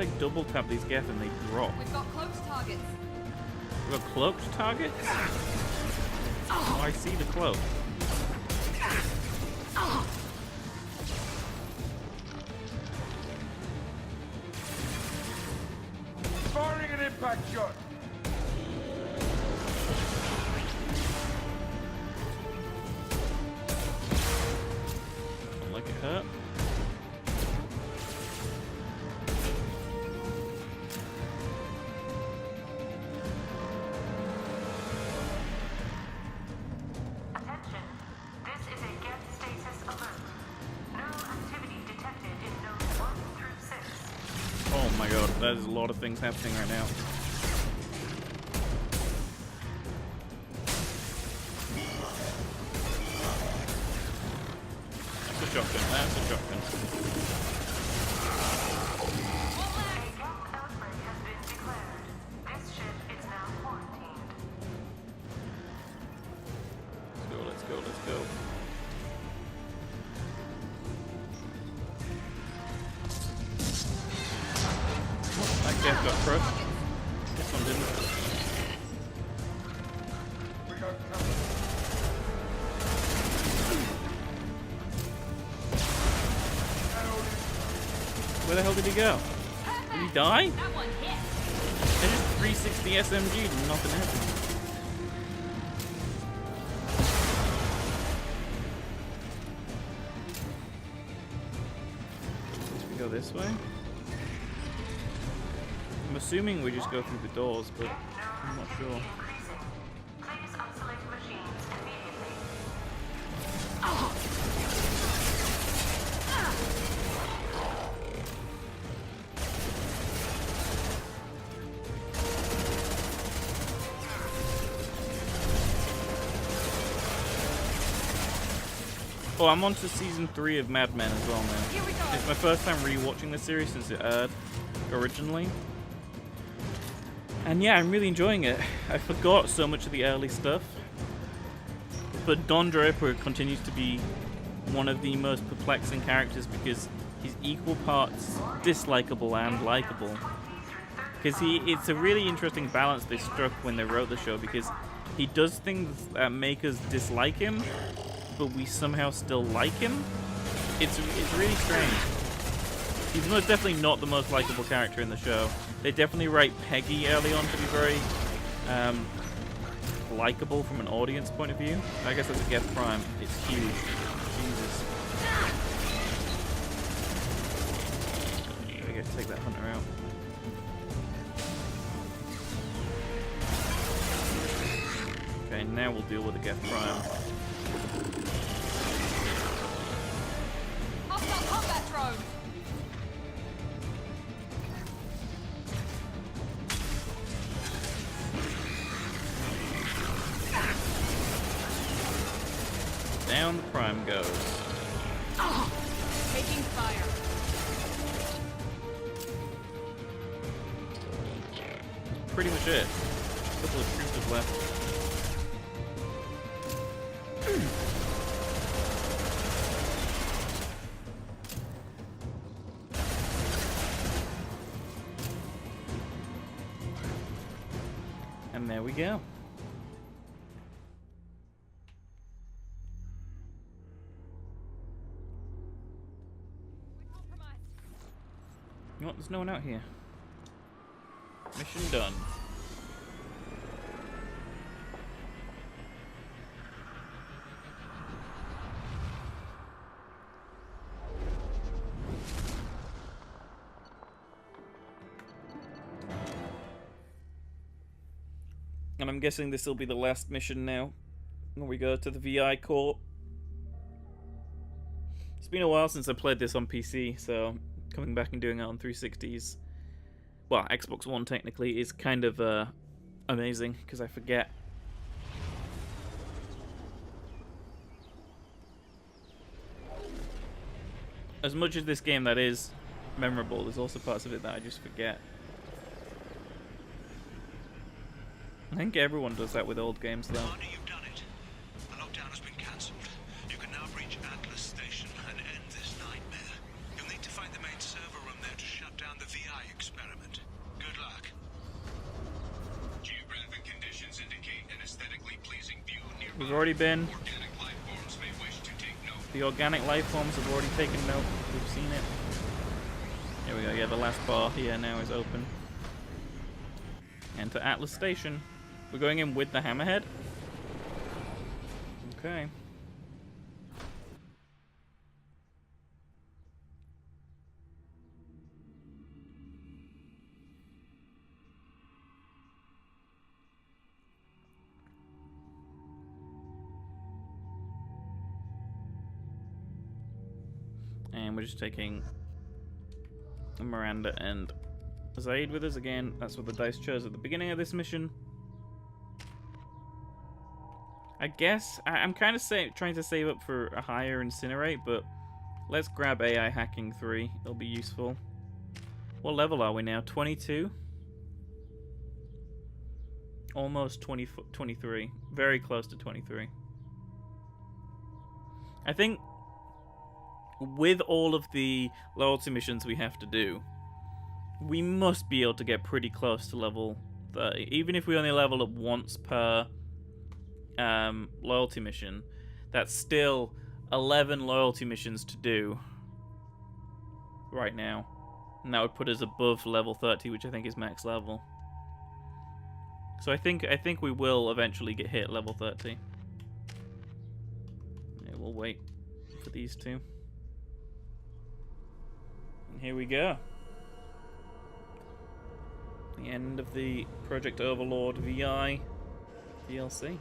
I double tap these geth and they drop? We've got close targets. We've got cloaked targets? Oh, I see the cloak. Firing an impact shot. Don't like it hurt. Attention. This is a get status alert. No activity detected in nodes 1 through 6. Oh my god, there's a lot of things happening right now. That's a shotgun, that's a shotgun. A geth outbreak has been declared. This ship is now quarantined. Let's go, let's go, let's go. That geth got crushed. This one didn't. We got cover. Where the hell did he go? Did he die? That one hit. I just 360 SMG and nothing happened. Guess we go this way. I'm assuming we just go through the doors, but I'm not sure. Increasing. Please isolate machines immediately. Oh, I'm on to season 3 of Mad Men as well, man. Here we go. It's my first time rewatching the series since it aired originally. And yeah, I'm really enjoying it. I forgot so much of the early stuff. But Don Draper continues to be one of the most perplexing characters because he's equal parts dislikable and likable. Because it's a really interesting balance they struck when they wrote the show, because he does things that make us dislike him, but we somehow still like him. It's really strange. He's most definitely not the most likable character in the show. They definitely write Peggy early on to be very likable from an audience point of view. I guess that's a Geth Prime. It's huge. Jesus. I gotta take that hunter out. Okay, now we'll deal with the Geth Prime. Hostile combat drone. Down the Prime goes. Taking fire. Pretty much it. A couple of troopers left. And there we go. You know what? There's no one out here. Mission done. And I'm guessing this will be the last mission now, when we go to the VI Court. It's been a while since I played this on PC, so coming back and doing it on 360s, well, Xbox One technically, is kind of amazing, because I forget. As much as this game that is memorable, there's also parts of it that I just forget. I think everyone does that with old games, though. Commander, you've done it. The lockdown has been cancelled. You can now breach Atlas Station and end this nightmare. You'll need to find the main server room there to shut down the VI experiment. We've already been. Organic life forms may wish to take note. The organic life forms have already taken note. We've seen it. Here we go. Yeah, the last bar here now is open. Enter Atlas Station. We're going in with the hammerhead. Okay. And we're just taking Miranda and Zaid with us again. That's what the dice chose at the beginning of this mission. I guess I'm kind of trying to save up for a higher incinerate, but let's grab AI hacking 3. It'll be useful. What level are we now? 22? Almost 23. Very close to 23. I think with all of the loyalty missions we have to do, we must be able to get pretty close to level 30. Even if we only level up once per loyalty mission, that's still 11 loyalty missions to do right now. And that would put us above level 30, which I think is max level. So I think we will eventually get hit level 30. Yeah, we'll wait for these two. And here we go. The end of the Project Overlord VI DLC.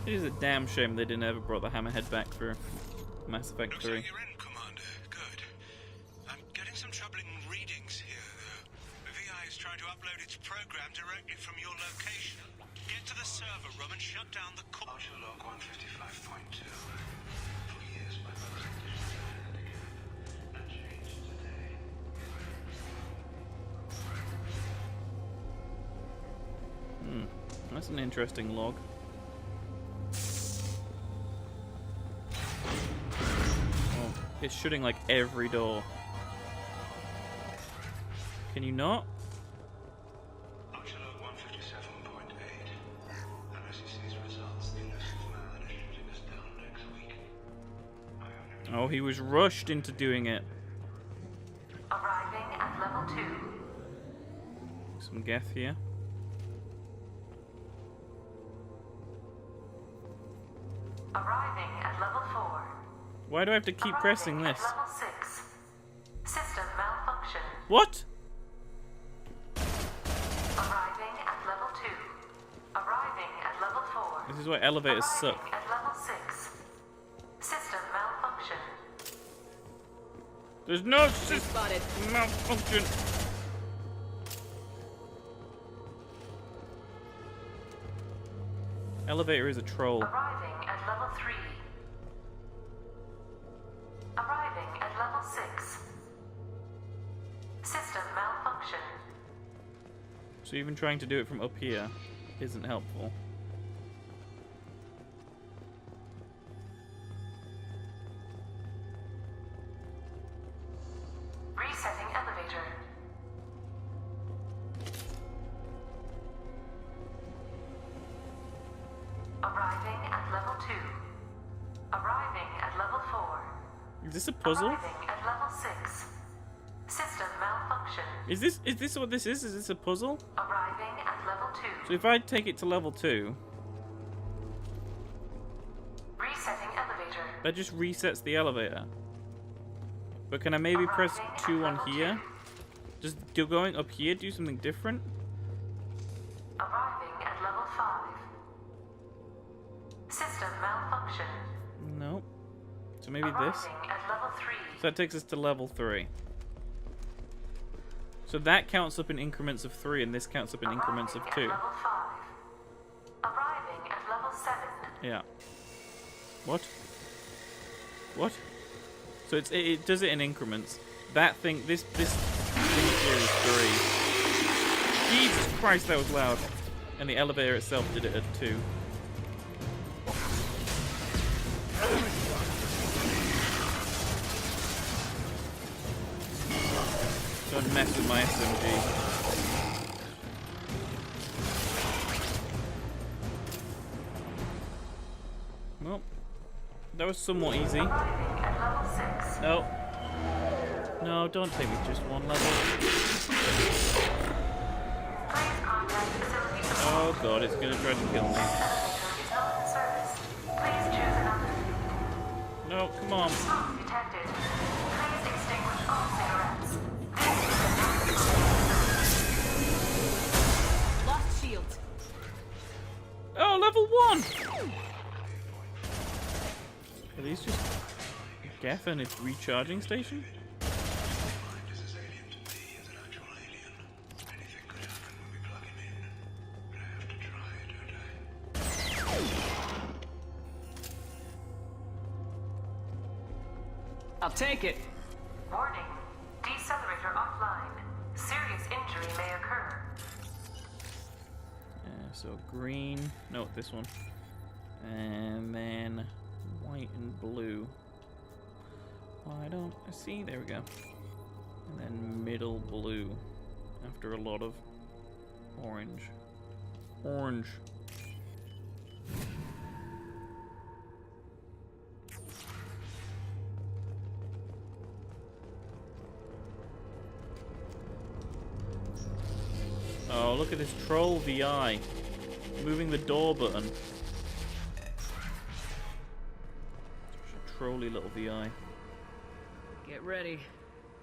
It is a damn shame they didn't ever brought the hammerhead back for Mass Effect 3. Looks like you're in, Commander. Good. I'm getting some troubling readings here, though. VI is trying to upload its program directly from your location. Get to the server room and shut down the core. Archer log 155.2. For years, my presentation and changed today. That's an interesting log. Oh, it's shooting like every door. Can you not? Archer log 157.8. MSCC's results. The Innocent Man is shooting us down next week. Oh, he was rushed into doing it. Arriving at level 2. Some Geth here. Arriving at level 4. Why do I have to keep pressing Arriving this? at level 6. System malfunction. What? Arriving at level 2. Arriving at level 4. This is why elevators Arriving suck. at level 6. System malfunction. There's no system Spotted. malfunction. Elevator is a troll. Arriving at level 3. Arriving at level 6. System malfunction. So even trying to do it from up here isn't helpful. Resetting elevator. Arriving at level 2. Arriving at level 4. Is this a puzzle? Arriving at level 6. System malfunction. Is this what this is? Is this a puzzle? Arriving at level 2. So if I take it to level 2, Resetting elevator. that just resets the elevator. But can I maybe press Arriving at 2 on level here? Just going up here, do something different? Arriving at level 5. System malfunction. No. So maybe this? Arriving at level 3. So that takes us to level 3. So that counts up in increments of 3, and this counts up in increments of 2. Arriving at level 5. Arriving at level 7. Yeah. What? What? So it does it in increments. That thing, this thing here is 3. Jesus Christ, that was loud. And the elevator itself did it at 2. Don't mess with my SMG. Well, that was somewhat easy. Arriving at level 6. No. No, don't take me just one level. Please contact facility support. Oh god, it's gonna try to kill me. Elevator is not in service. Please choose another. No, come on. Smoke detected. Please extinguish all cigarettes. Lost shields. Oh, level 1! Are these just Geffen and its recharging station? I'll take it. Warning. Decelerator offline. Serious injury may occur. So green, no, this one. And then white and blue. Why don't I see? There we go. And then middle blue after a lot of orange. Orange. Oh, look at this troll VI. Moving the door button. Such a trolly little VI. Get ready.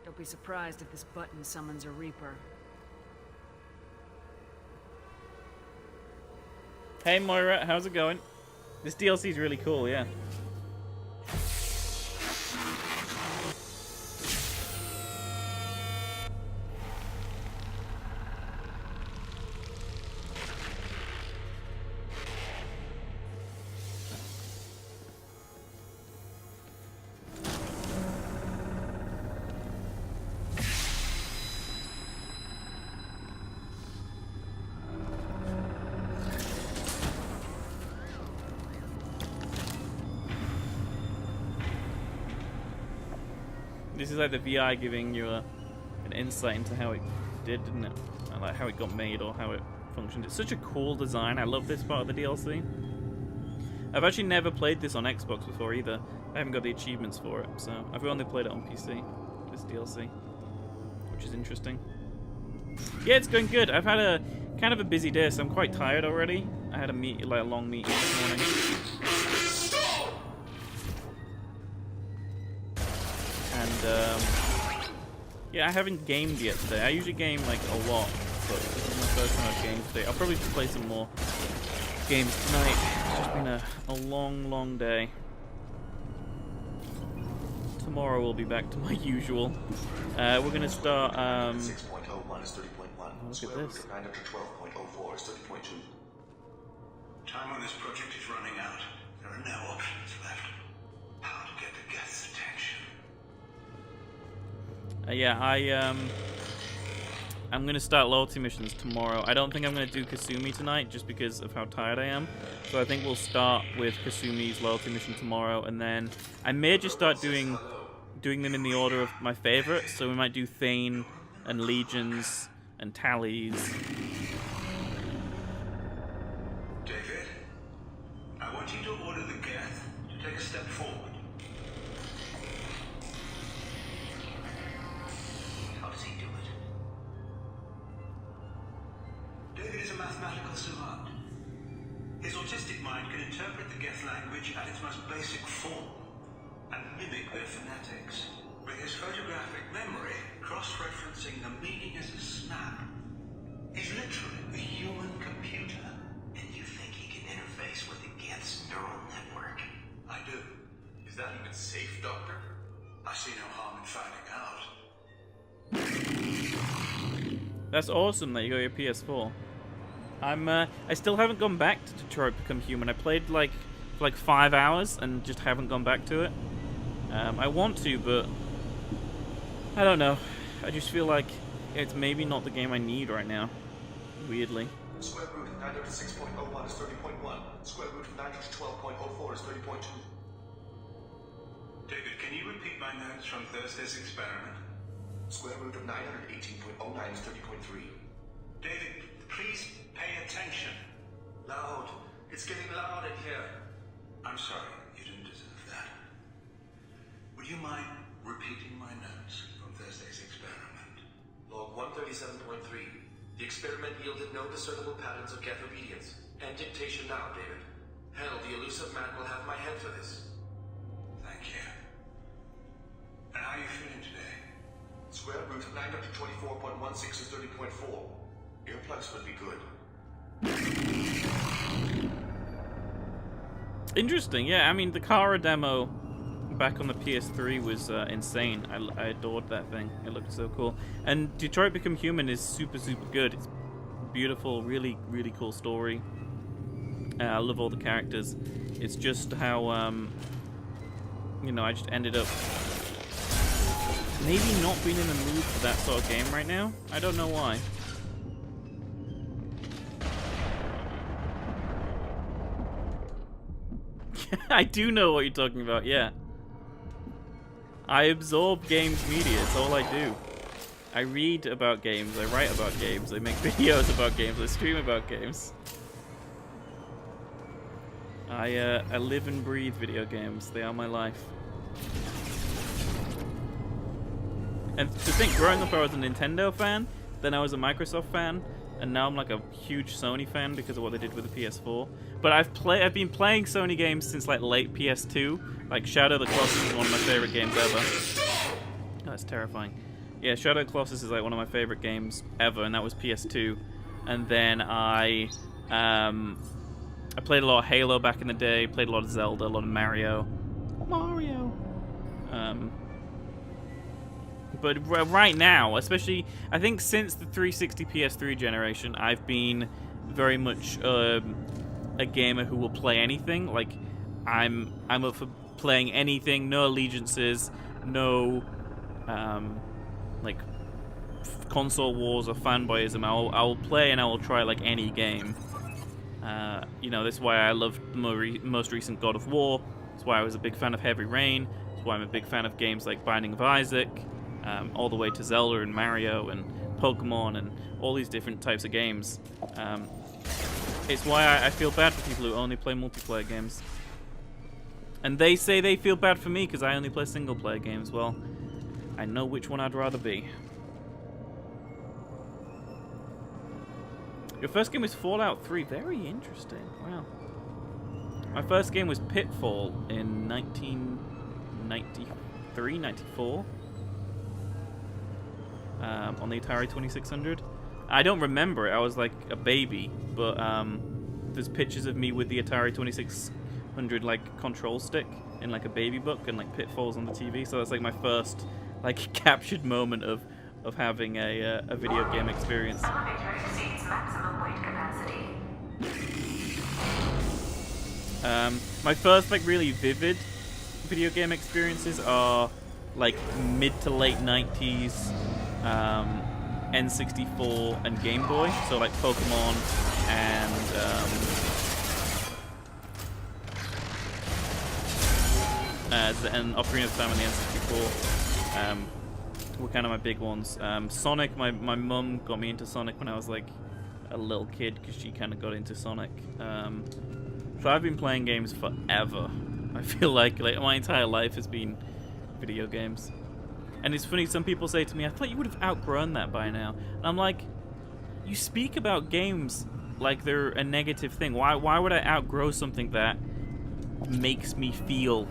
Don't be surprised if this button summons a Reaper. Hey Moira, how's it going? This DLC is really cool, yeah. This is like the VI giving you an insight into how it did, didn't it? And like how it got made or how it functioned. It's such a cool design. I love this part of the DLC. I've actually never played this on Xbox before either. I haven't got the achievements for it, so I've only played it on PC, this DLC, which is interesting. Yeah, it's going good. I've had a kind of a busy day, so I'm quite tired already. I had a long meeting this morning. And yeah, I haven't gamed yet today. I usually game like a lot, but this is my first time I've gamed today. I'll probably play some more games tonight. It's just been a long day. Tomorrow we'll be back to my usual. We're gonna start. 6.01 is 30.1. Look at this. 912.04 is 30.2. Time on this project is running out. There are no options left. How to get the guest's attention? Yeah, I'm gonna start loyalty missions tomorrow. I don't think I'm gonna do Kasumi tonight just because of how tired I am. So I think we'll start with Kasumi's loyalty mission tomorrow, and then I may just start doing them in the order of my favorites. So we might do Thane and Legions and Tallies. David, I want you to order the Geth to take a step forward. How does he do it? David is a mathematical savant. His autistic mind can interpret the Geth language at its most basic form and mimic their phonetics. With his photographic memory, cross-referencing the meaning as a snap. He's literally a human computer. And you think he can interface with the Geth's neural network? I do. Is that even safe, Doctor? I see no harm in finding out. That's awesome that you got your PS4. I still haven't gone back to Detroit Become Human. I played for like 5 hours and just haven't gone back to it. I want to, but I don't know. I just feel like it's maybe not the game I need right now. Weirdly. Square root of 906.01 is 30.1. Square root of 912.04 is 30.2. David, can you repeat my notes from Thursday's experiment? Square root of 918.09 is 30.3. David, please pay attention. Loud. It's getting loud in here. I'm sorry, you didn't deserve that. Would you mind repeating my notes from Thursday's experiment? Log 137.3. The experiment yielded no discernible patterns of get obedience. End dictation now, David. Hell, the elusive man will have my head for this. Thank you. And how are you feeling today? Square root of 924.16 is 30.4. Earplugs would be good. Interesting, yeah. I mean, the Kara demo back on the PS3 was insane. I adored that thing. It looked so cool. And Detroit Become Human is super, super good. It's beautiful, really, really cool story. I love all the characters. It's just how, you know, I just ended up maybe not being in the mood for that sort of game right now. I don't know why. I do know what you're talking about, yeah. I absorb games media, it's all I do. I read about games, I write about games, I make videos about games, I stream about games. I live and breathe video games, they are my life. And to think, growing up I was a Nintendo fan, then I was a Microsoft fan, and now I'm like a huge Sony fan because of what they did with the PS4. But I've been playing Sony games since like late PS2. Like Shadow of the Colossus is one of my favorite games ever. Oh, that's terrifying. Yeah, Shadow of the Colossus is like one of my favorite games ever, and that was PS2. And then I played a lot of Halo back in the day. Played a lot of Zelda, a lot of Mario. But right now, especially, I think since the 360 PS3 generation, I've been very much a gamer who will play anything. Like, I'm up for playing anything, no allegiances, no like console wars or fanboyism. I'll play and I will try like any game. You know, that's why I love the most recent God of War. That's why I was a big fan of Heavy Rain. That's why I'm a big fan of games like Binding of Isaac. All the way to Zelda and Mario and Pokemon and all these different types of games. It's why I feel bad for people who only play multiplayer games. And they say they feel bad for me because I only play single-player games. Well, I know which one I'd rather be. Your first game was Fallout 3. Very interesting. Wow. My first game was Pitfall in 1993, 94. On the Atari 2600. I don't remember it, I was like a baby, but there's pictures of me with the Atari 2600 like control stick in like a baby book, and like Pitfalls on the TV, so that's like my first like captured moment of having a video game experience. Elevator exceeds maximum weight capacity. My first like really vivid video game experiences are like mid to late 90s N64 and Game Boy, so like Pokemon and Ocarina of Time on the N64 were kind of my big ones. Sonic, my mum got me into Sonic when I was like a little kid because she kind of got into Sonic. So I've been playing games forever. I feel like my entire life has been video games. And it's funny, some people say to me, I thought you would have outgrown that by now. And I'm like, you speak about games like they're a negative thing. Why would I outgrow something that makes me feel?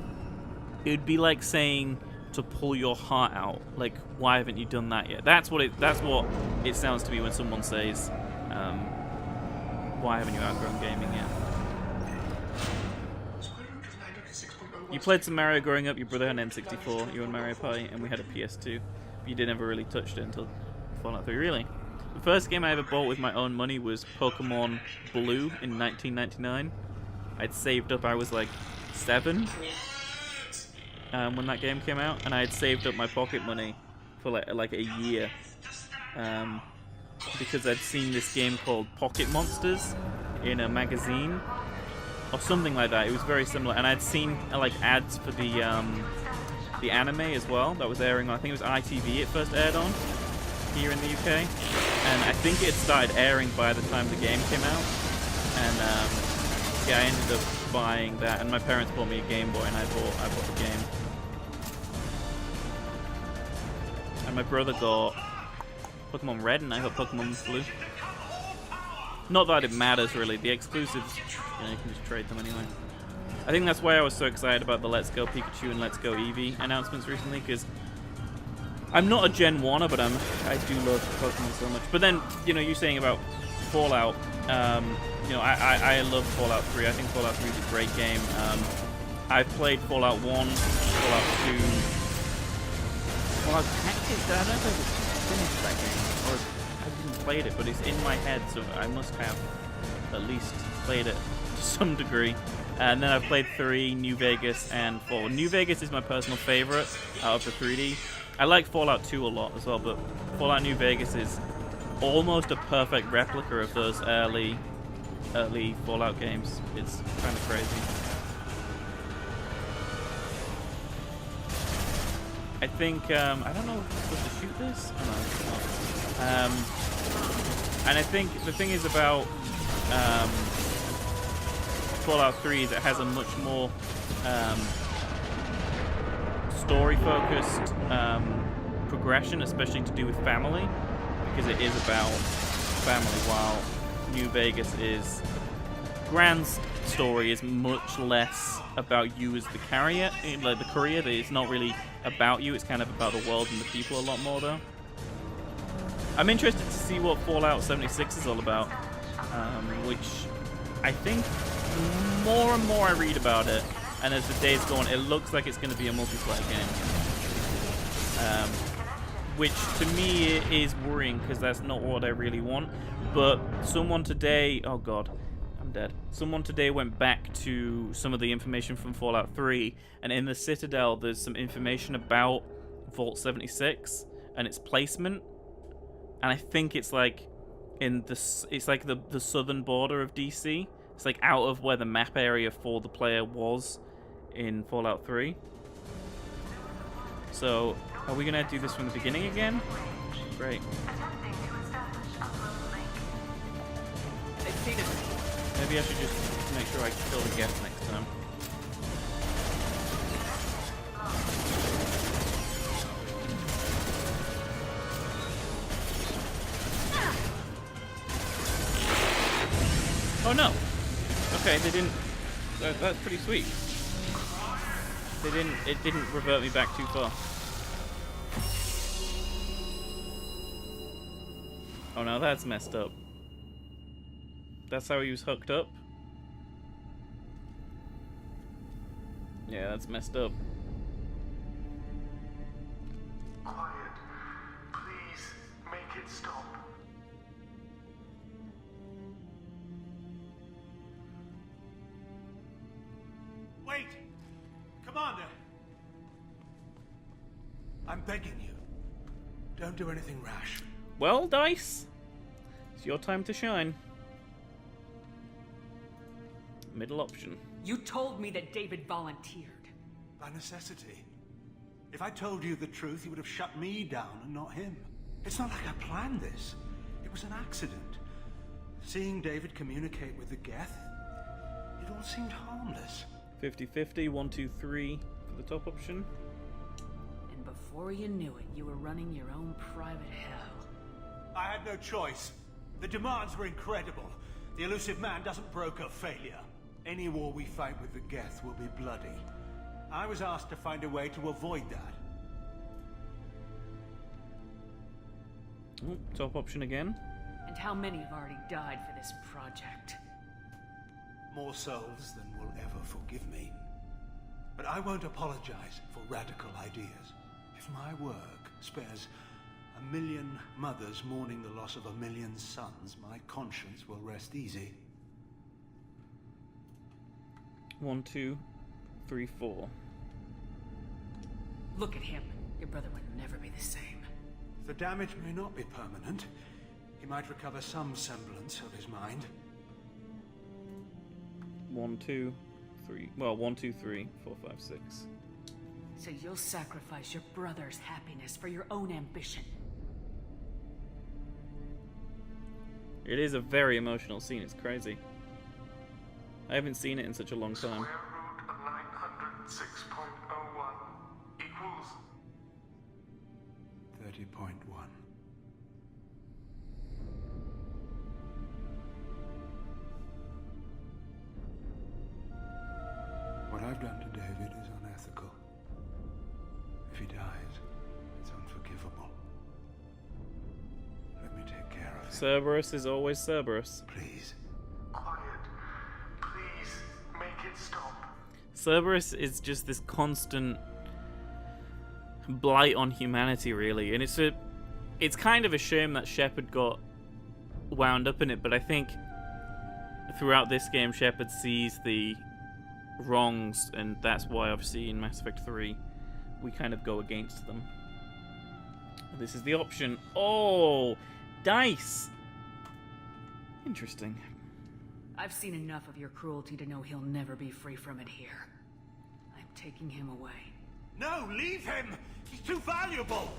It would be like saying to pull your heart out. Like, why haven't you done that yet? That's what it sounds to me when someone says, why haven't you outgrown gaming yet? You played some Mario growing up, your brother had an N64, you and Mario Party, and we had a PS2. But you never really touched it until Fallout 3, really. The first game I ever bought with my own money was Pokemon Blue in 1999. I'd saved up, I was like 7 when that game came out, and I had saved up my pocket money for like a year. Because I'd seen this game called Pocket Monsters in a magazine. Or something like that. It was very similar, and I'd seen like ads for the the anime as well that was airing on, I think it was ITV it first aired on here in the UK, and I think it started airing by the time the game came out, and yeah, I ended up buying that, and my parents bought me a Game Boy, and I bought the game, and my brother got Pokemon Red, and I got Pokemon Blue. Not that it matters really, the exclusives, you know, you can just trade them anyway. I think that's why I was so excited about the Let's Go Pikachu and Let's Go Eevee announcements recently, because I'm not a Gen 1er, but I do love Pokemon so much. But then, you know, you saying about Fallout, you know, I love Fallout 3. I think Fallout 3 is a great game. I've played Fallout 1, Fallout 2. Fallout Tactics, I don't know if I've finished that game, or I haven't played it, but it's in my head, so I must have at least played it to some degree. And then I've played 3, New Vegas, and 4. New Vegas is my personal favorite out of the 3D. I like Fallout 2 a lot as well, but Fallout New Vegas is almost a perfect replica of those early Fallout games. It's kind of crazy. I think, I don't know if I'm supposed to shoot this. Oh, no, and I think the thing is about Fallout 3 is it has a much more story-focused progression, especially to do with family, because it is about family, while New Vegas is grand story is much less about you as the carrier, like the courier. It's not really about you, it's kind of about the world and the people a lot more though. I'm interested to see what Fallout 76 is all about, which I think more and more I read about it, and as the days go on, it looks like it's going to be a multiplayer game. Which to me is worrying, because that's not what I really want. But someone today, oh god, I'm dead. Someone today went back to some of the information from Fallout 3, and in the Citadel there's some information about Vault 76 and its placement. And I think it's like in it's like the southern border of DC. It's like out of where the map area for the player was in Fallout 3. So, are we gonna do this from the beginning again? Great. I've seen it. Maybe I should just make sure I kill the guest next time. Oh no! Okay, they didn't. That's pretty sweet. It didn't revert me back too far. Oh no, that's messed up. That's how he was hooked up? Yeah, that's messed up. Quiet. Please make it stop. Wait! Commander! I'm begging you. Don't do anything rash. Well, Dice, it's your time to shine. Middle option. You told me that David volunteered. By necessity. If I told you the truth, you would have shut me down and not him. It's not like I planned this. It was an accident. Seeing David communicate with the Geth, it all seemed harmless. 50-50, 1, 2, 3 for the top option. And before you knew it, you were running your own private hell. I had no choice. The demands were incredible. The elusive man doesn't broker failure. Any war we fight with the Geth will be bloody. I was asked to find a way to avoid that. Oh, top option again. And how many have already died for this project? More souls than will ever forgive me. But I won't apologize for radical ideas. If my work spares 1 million mothers mourning the loss of 1 million sons, my conscience will rest easy. 1, 2, 3, 4. Look at him. Your brother would never be the same. The damage may not be permanent. He might recover some semblance of his mind. 1, 2, 3. Well, 1, 2, 3, 4, 5, 6. So you'll sacrifice your brother's happiness for your own ambition. It is a very emotional scene. It's crazy. I haven't seen it in such a long time. Square root of 906.01 equals 30.1. What I've done to David is unethical. If he dies, it's unforgivable. Let me take care of him. Cerberus is always Cerberus. Please. quiet. Please make it stop. Cerberus is just this constant blight on humanity, really, and it's kind of a shame that Shepard got wound up in it. But I think throughout this game, Shepard sees the wrongs, and that's why obviously in Mass Effect 3 we kind of go against them. This is the option. Oh, dice. Interesting. I've seen enough of your cruelty to know he'll never be free from it here. I'm taking him away. No, leave him! He's too valuable!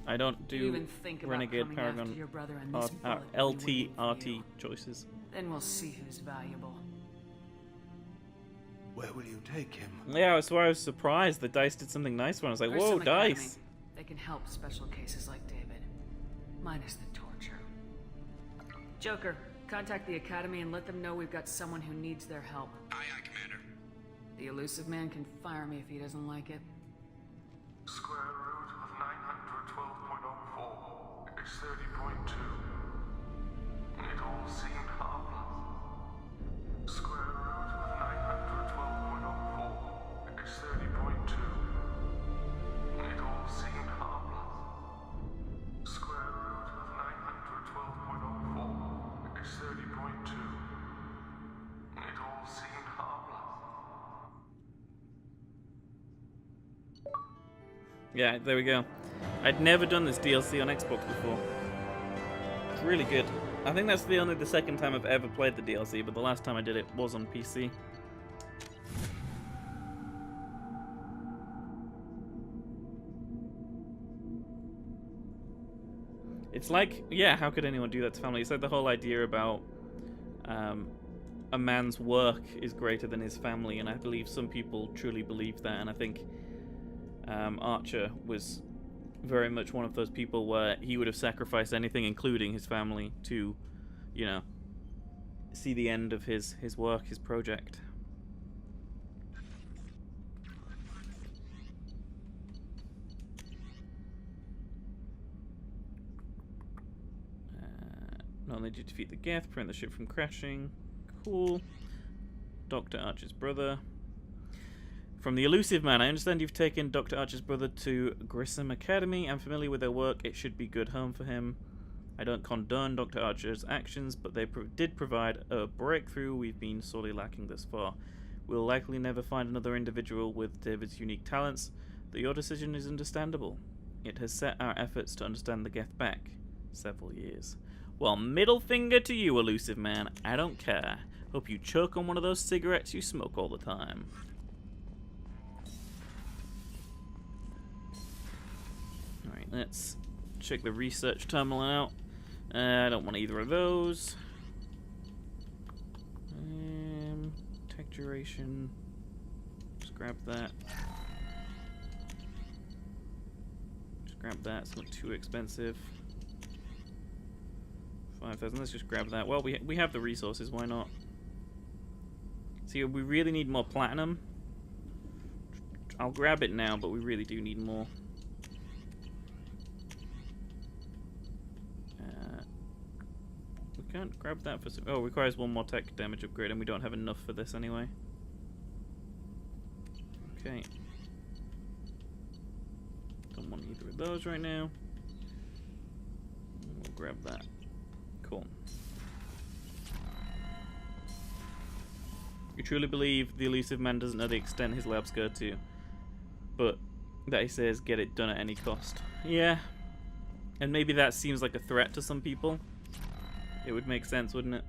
I don't Do you do even think about Renegade coming after Paragon your brother and this bullet LT will be waiting for RT you? choices. Then we'll see who's valuable. Where will you take him? Yeah, that's why I was surprised the dice did something nice when I was like, whoa, Grissom Academy. dice. They can help special cases like David. Minus the torture. Joker, contact the Academy and let them know we've got someone who needs their help. Aye, aye, Commander. The elusive man can fire me if he doesn't like it. Square root of 912.04 is 30.2. It all seemed harmless. Square root of 912.04 is 30.2. It all seemed harmless. Square root of 912.04 is 30.2. It all seemed harmless. Yeah, there we go. I'd never done this DLC on Xbox before. It's really good. I think that's only the second time I've ever played the DLC, but the last time I did it was on PC. It's like, yeah, how could anyone do that to family? It's like the whole idea about a man's work is greater than his family, and I believe some people truly believe that, and I think Archer was very much one of those people where he would have sacrificed anything, including his family, to, you know, see the end of his work, his project. Not only did you defeat the Geth, prevent the ship from crashing. Cool. Dr. Archer's brother. From the elusive man, I understand you've taken Dr. Archer's brother to Grissom Academy. I'm familiar with their work. It should be good home for him. I don't condone Dr. Archer's actions, but they did provide a breakthrough we've been sorely lacking thus far. We'll likely never find another individual with David's unique talents, though your decision is understandable. It has set our efforts to understand the Geth back several years. Well, middle finger to you, elusive man. I don't care. Hope you choke on one of those cigarettes you smoke all the time. Alright, let's check the research terminal out. I don't want either of those. Tech duration. Just grab that. Just grab that. It's not too expensive. 5,000. Let's just grab that. Well, we have the resources. Why not? See, we really need more platinum. I'll grab it now, but we really do need more. We can't grab that for some... Oh, it requires one more tech damage upgrade, and we don't have enough for this anyway. Okay. Don't want either of those right now. We'll grab that. Cool. You truly believe the elusive man doesn't know the extent his labs go to, but that he says get it done at any cost. Yeah. And maybe that seems like a threat to some people. It would make sense, wouldn't it?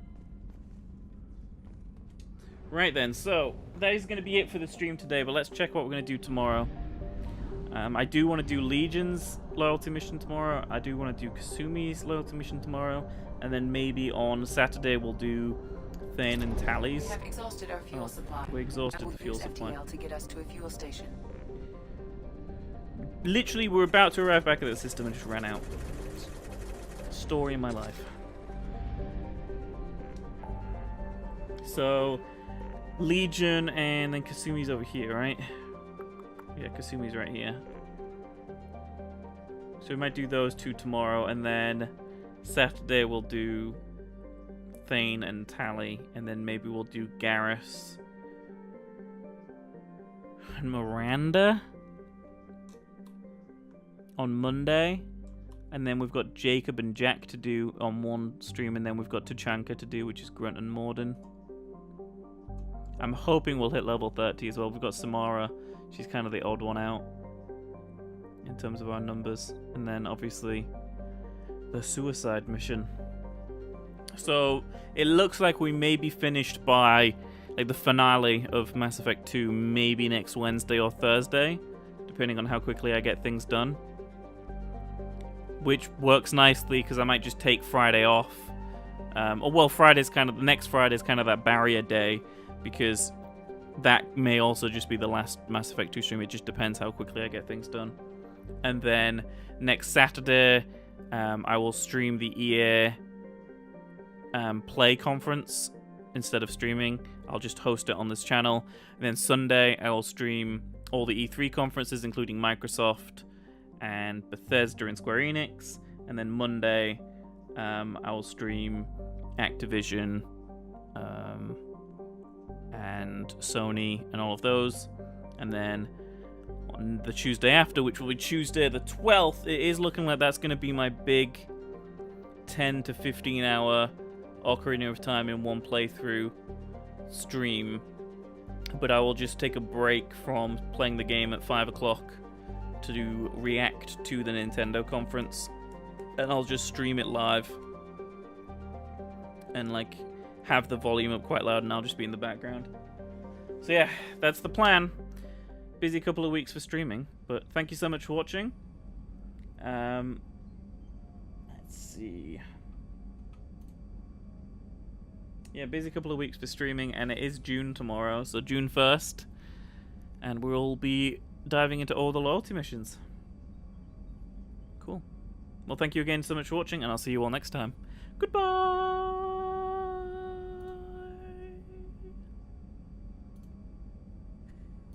Right then, so that is going to be it for the stream today, but let's check what we're going to do tomorrow. I do want to do Legion's loyalty mission tomorrow. I do want to do Kasumi's loyalty mission tomorrow. And then maybe on Saturday we'll do Thane and Tally's. We have exhausted our fuel supply. We exhausted We'll the fuel use supply. FTL to get us to a fuel station. Literally, we're about to arrive back at the system and just ran out. Story of my life. So, Legion and then Kasumi's over here, right? Yeah, Kasumi's right here. So we might do those two tomorrow, and then Saturday we'll do Thane and Tally, and then maybe we'll do Garrus and Miranda on Monday, and then we've got Jacob and Jack to do on one stream, and then we've got Tachanka to do, which is Grunt and Morden. I'm hoping we'll hit level 30 as well. We've got Samara. She's kind of the odd one out in terms of our numbers. And then, obviously, the suicide mission. So, it looks like we may be finished by like the finale of Mass Effect 2 maybe next Wednesday or Thursday, depending on how quickly I get things done. Which works nicely, because I might just take Friday off. Friday's kind of... The next Friday's kind of that barrier day, because that may also just be the last Mass Effect 2 stream. It just depends how quickly I get things done. And then next Saturday, I will stream the EA Play conference instead of streaming. I'll just host it on this channel. And then Sunday, I will stream all the E3 conferences, including Microsoft and Bethesda and Square Enix. And then Monday, I will stream Activision and Sony and all of those. And then on the Tuesday after, which will be Tuesday the 12th, it is looking like that's going to be my big 10 to 15 hour Ocarina of Time in one playthrough stream. But I will just take a break from playing the game at 5 o'clock to react to the Nintendo conference. And I'll just stream it live. And like have the volume up quite loud, and I'll just be in the background. So yeah, that's the plan. Busy couple of weeks for streaming, but thank you so much for watching. Let's see. Yeah, busy couple of weeks for streaming, and it is June tomorrow, so June 1st. And we'll be diving into all the loyalty missions. Cool. Well, thank you again so much for watching, and I'll see you all next time. Goodbye!